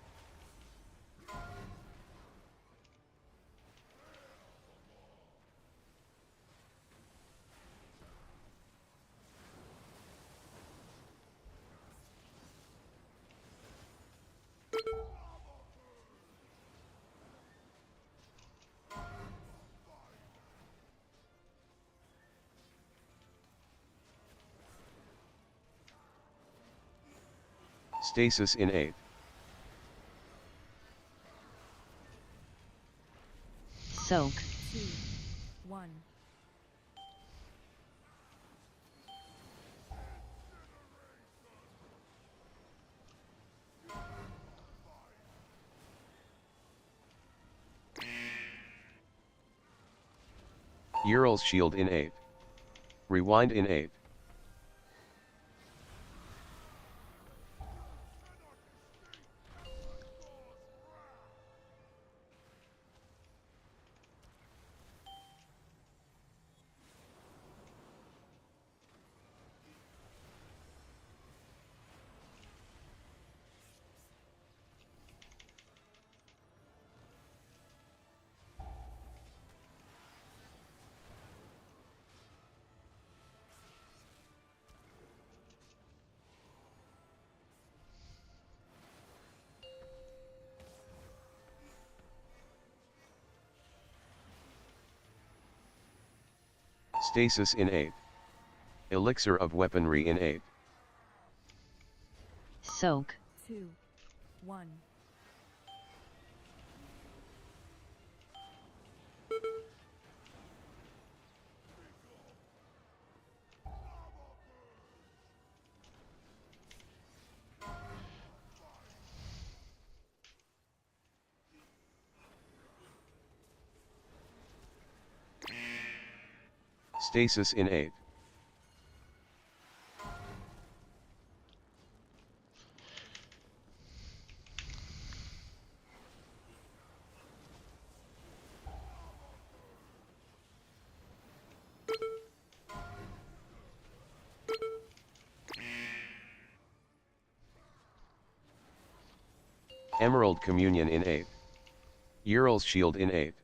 Stasis in 8. Soak. 2, 1. Ural's shield in 8. Rewind in 8. Stasis in 8. Elixir of weaponry in 8. Soak. 2, 1. Stasis in 8. Emerald Communion in 8. Ural's shield in 8.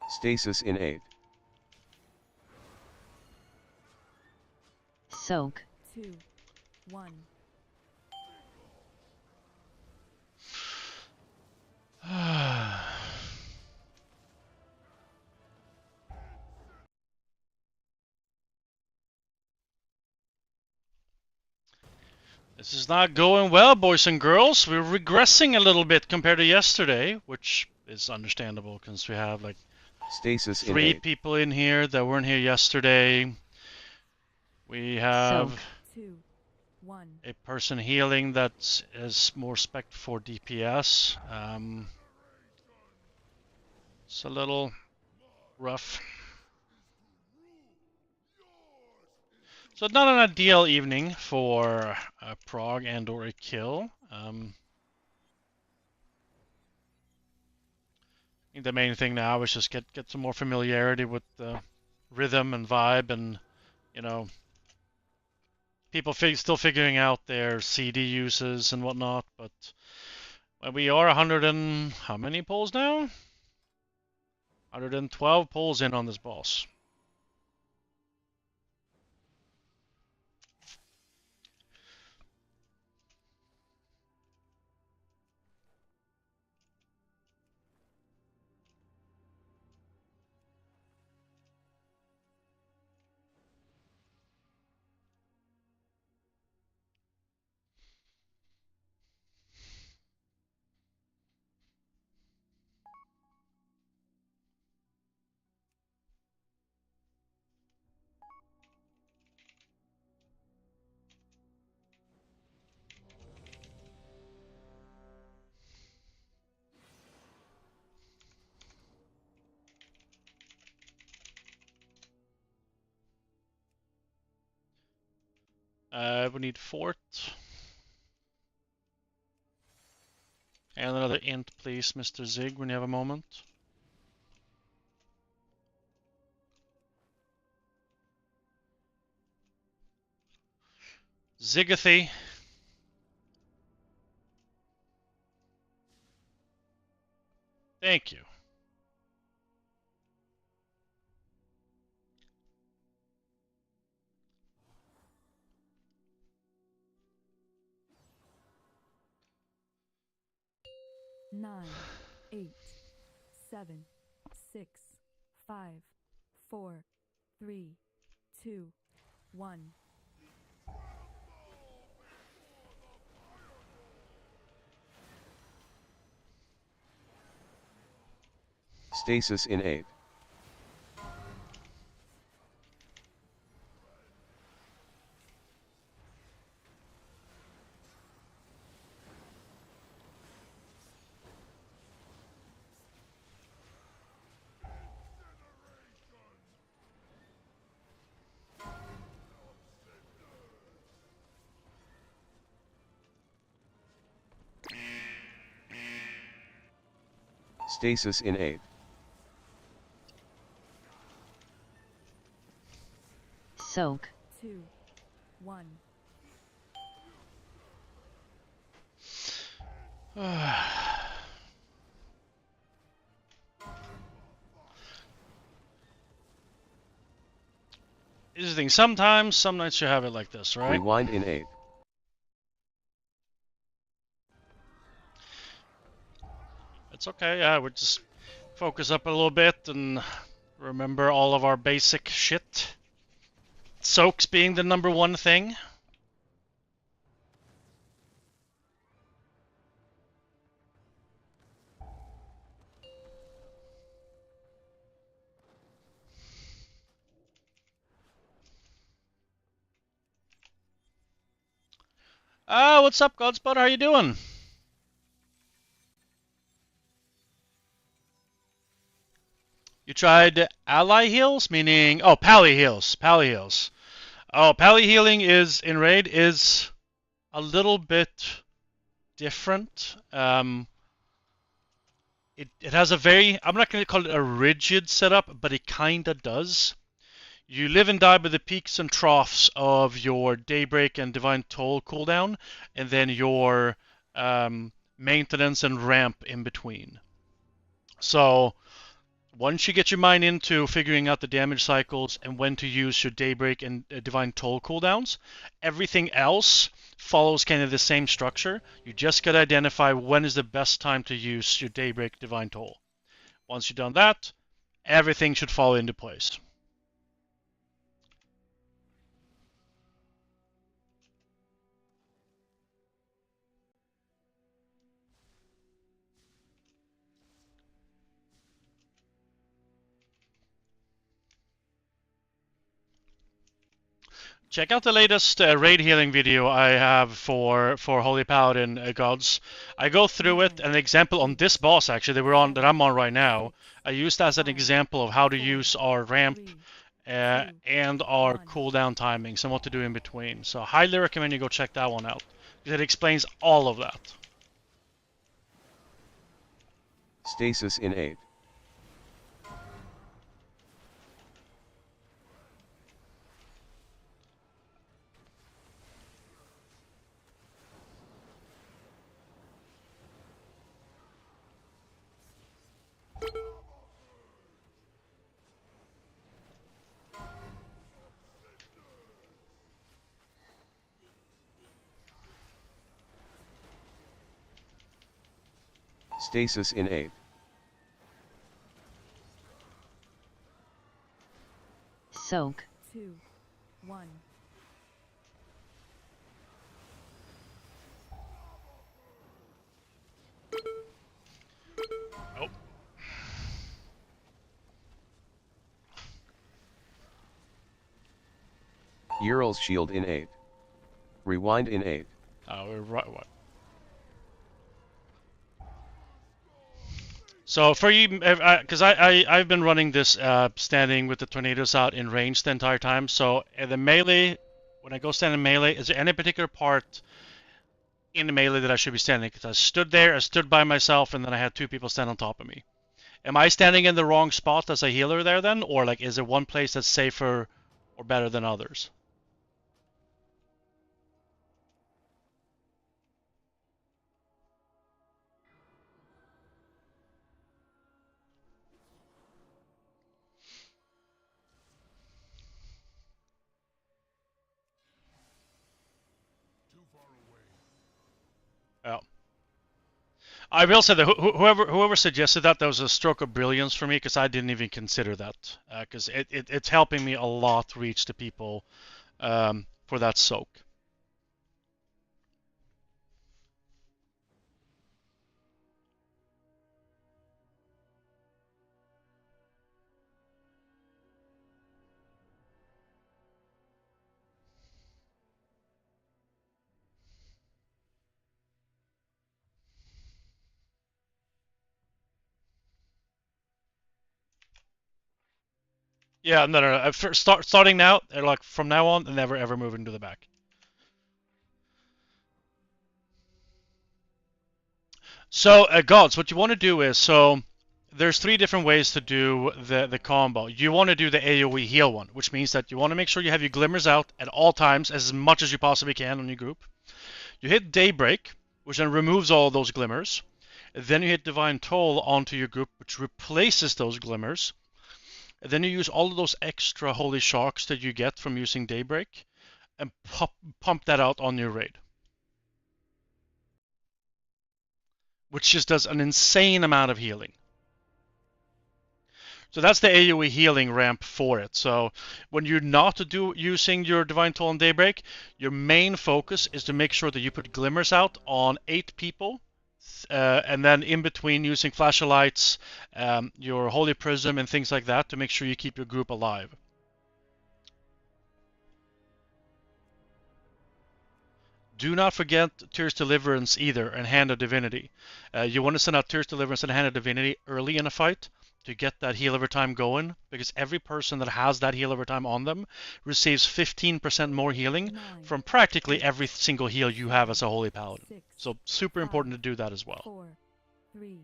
Stasis in 8. Soak. 2, 1. This is not going well, boys and girls. We're regressing a little bit compared to yesterday, which is understandable because we have like Stasis in 3 8. people in here that weren't here yesterday. We have Soak. 2, 1. a person healing that is more spec for DPS. It's a little rough. So not an ideal evening for a Prog and or a kill. I think the main thing now is just get some more familiarity with the rhythm and vibe, and you know, people still figuring out their CD uses and whatnot. But we are 100 and how many pulls now? 112 pulls in on this boss. We need fort. And another int, please, Mr. Zig, when you have a moment. Zigathy. Thank you. Nine, 8, 7, 6, 5, 4, 3, 2, 1. Stasis in 8. Stasis in 8. Soak. 2, 1. Here's the thing, sometimes, some nights you have it like this, right? Rewind in 8. It's okay, yeah, we just focus up a little bit and remember all of our basic shit. Soaks being the #1 thing. What's up, Godspot? How you doing? You tried ally heals, meaning pally heals. Pally heals. Oh, pally healing is in raid is a little bit different. It has a very, I'm not going to call it a rigid setup, but it kinda does. You live and die by the peaks and troughs of your Daybreak and Divine Toll cooldown, and then your maintenance and ramp in between. So Once you get your mind into figuring out the damage cycles and when to use your Daybreak and Divine Toll cooldowns, everything else follows kind of the same structure. You just gotta identify when is the best time to use your Daybreak Divine Toll. Once you've done that, everything should fall into place. Check out the latest raid healing video I have for Holy Paladin gods. I go through it, an example on this boss actually that I'm on right now. I used as an example of how to use our ramp and our cooldown timings and what to do in between. So I highly recommend you go check that one out, because it explains all of that. Stasis in 8. Stasis in 8. Soak. 2, 1. Oh. Ural's shield in 8. Rewind in 8. Right. What? So for you, because I've been running this standing with the tornadoes out in range the entire time. So the melee, when I go stand in melee, is there any particular part in the melee that I should be standing? Because I stood there, I stood by myself, and then I had two people stand on top of me. Am I standing in the wrong spot as a healer there then, or like is there one place that's safer or better than others? Yeah. I will say that whoever suggested that was a stroke of brilliance for me, because I didn't even consider that, because it's helping me a lot reach the people for that soak. Yeah, no. Starting now, like from now on, never ever move into the back. So, gods, what you want to do is, so there's 3 different ways to do the combo. You want to do the AoE heal one, which means that you want to make sure you have your glimmers out at all times, as much as you possibly can on your group. You hit Daybreak, which then removes all of those glimmers. Then you hit Divine Toll onto your group, which replaces those glimmers. Then you use all of those extra holy shocks that you get from using Daybreak, and pump that out on your raid, which just does an insane amount of healing. So that's the AoE healing ramp for it. So when you're not using your Divine Toll and Daybreak, your main focus is to make sure that you put glimmers out on 8 people, and then in between using flashlights, your Holy Prism and things like that to make sure you keep your group alive. Do not forget Tears Deliverance either, and Hand of Divinity. You want to send out Tears Deliverance and Hand of Divinity early in a fight to get that heal over time going, because every person that has that heal over time on them receives 15% more healing from practically every single heal you have as a Holy Paladin. So super important to do that as well. 4, 3,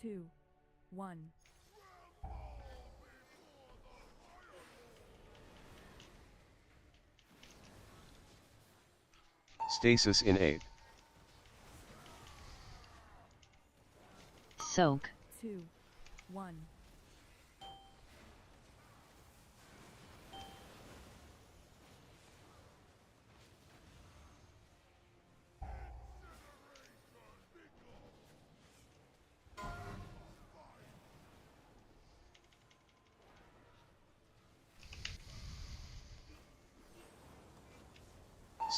2, 1. Stasis in 8. Soak. 2, 1.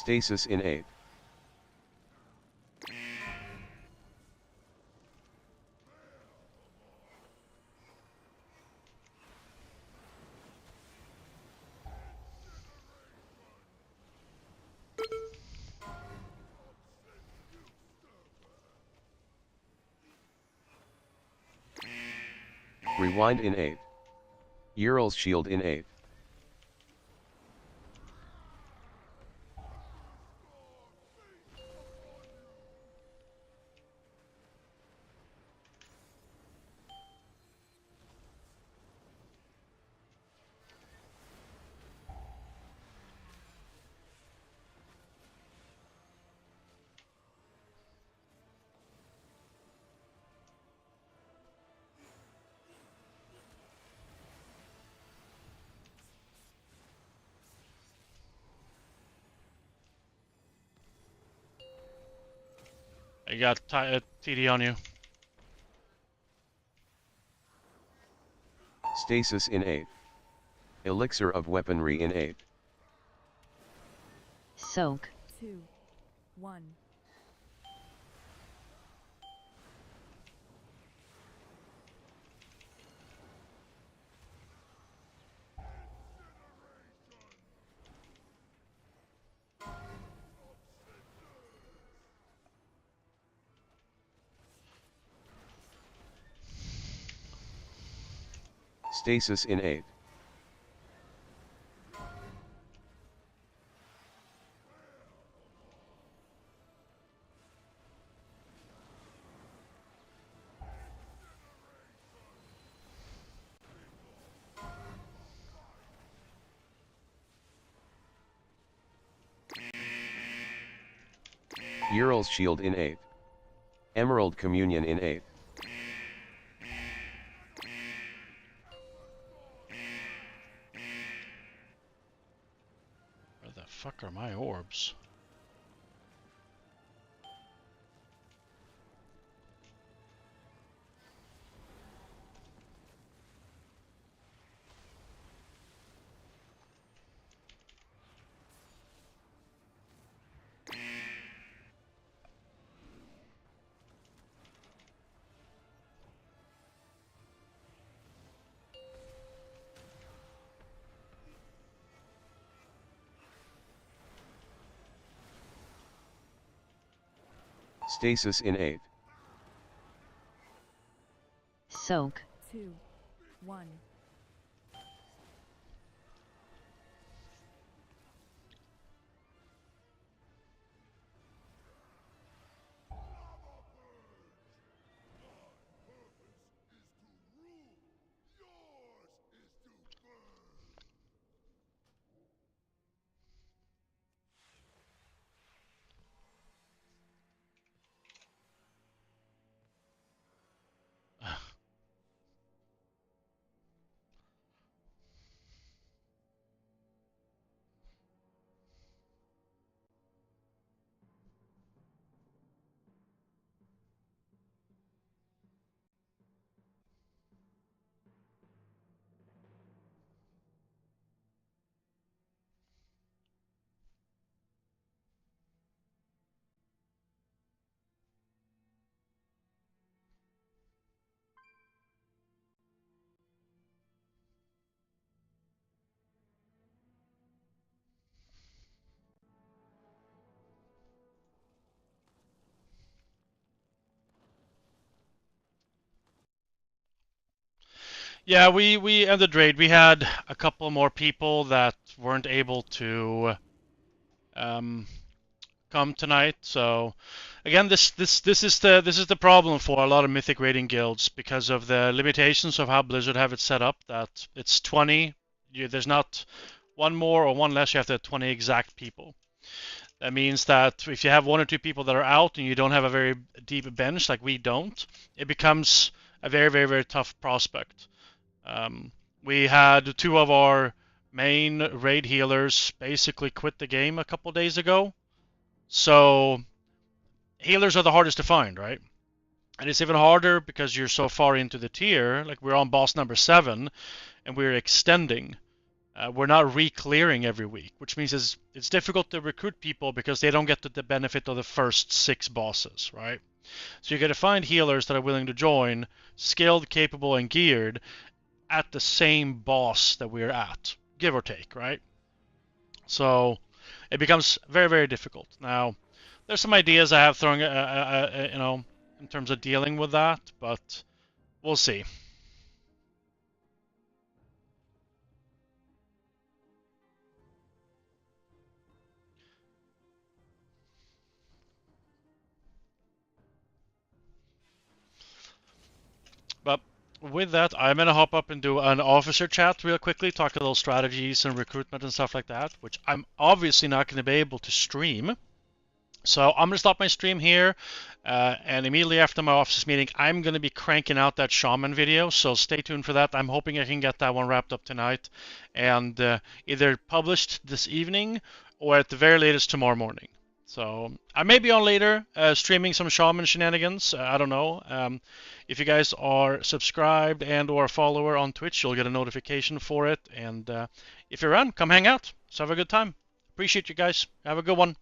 Stasis in 8. Rewind in 8. Ural's shield in 8. I got TD on you. Stasis in 8. Elixir of weaponry in 8. Soak. 2, 1. Stasis in 8. Ural's shield in 8. Emerald Communion in 8. Where the fuck are my orbs? Stasis in 8. Soak. 2, 1. Yeah, we ended raid. We had a couple more people that weren't able to come tonight. So again, this is the problem for a lot of Mythic raiding guilds because of the limitations of how Blizzard have it set up. That it's 20. There's not one more or one less. You have to have 20 exact people. That means that if you have one or two people that are out and you don't have a very deep bench like we don't, it becomes a very tough prospect. We had two of our main raid healers basically quit the game a couple days ago. So healers are the hardest to find, right? And it's even harder because you're so far into the tier. Like we're on boss number 7 and we're extending. We're not re-clearing every week, which means it's difficult to recruit people because they don't get the benefit of the first 6 bosses, right? So you got to find healers that are willing to join, skilled, capable, and geared at the same boss that we're at, give or take, right? So it becomes very, very difficult. Now, there's some ideas I have thrown, you know, in terms of dealing with that, but we'll see. But with that, I'm gonna hop up and do an officer chat real quickly, talk a little strategies and recruitment and stuff like that, which I'm obviously not going to be able to stream. So I'm gonna stop my stream here, and immediately after my office meeting, I'm gonna be cranking out that shaman video. So stay tuned for that. I'm hoping I can get that one wrapped up tonight, and either published this evening or at the very latest tomorrow morning. So I may be on later, streaming some shaman shenanigans. I don't know. If you guys are subscribed and/or a follower on Twitch, you'll get a notification for it. And if you're around, come hang out. Let's have a good time. Appreciate you guys. Have a good one.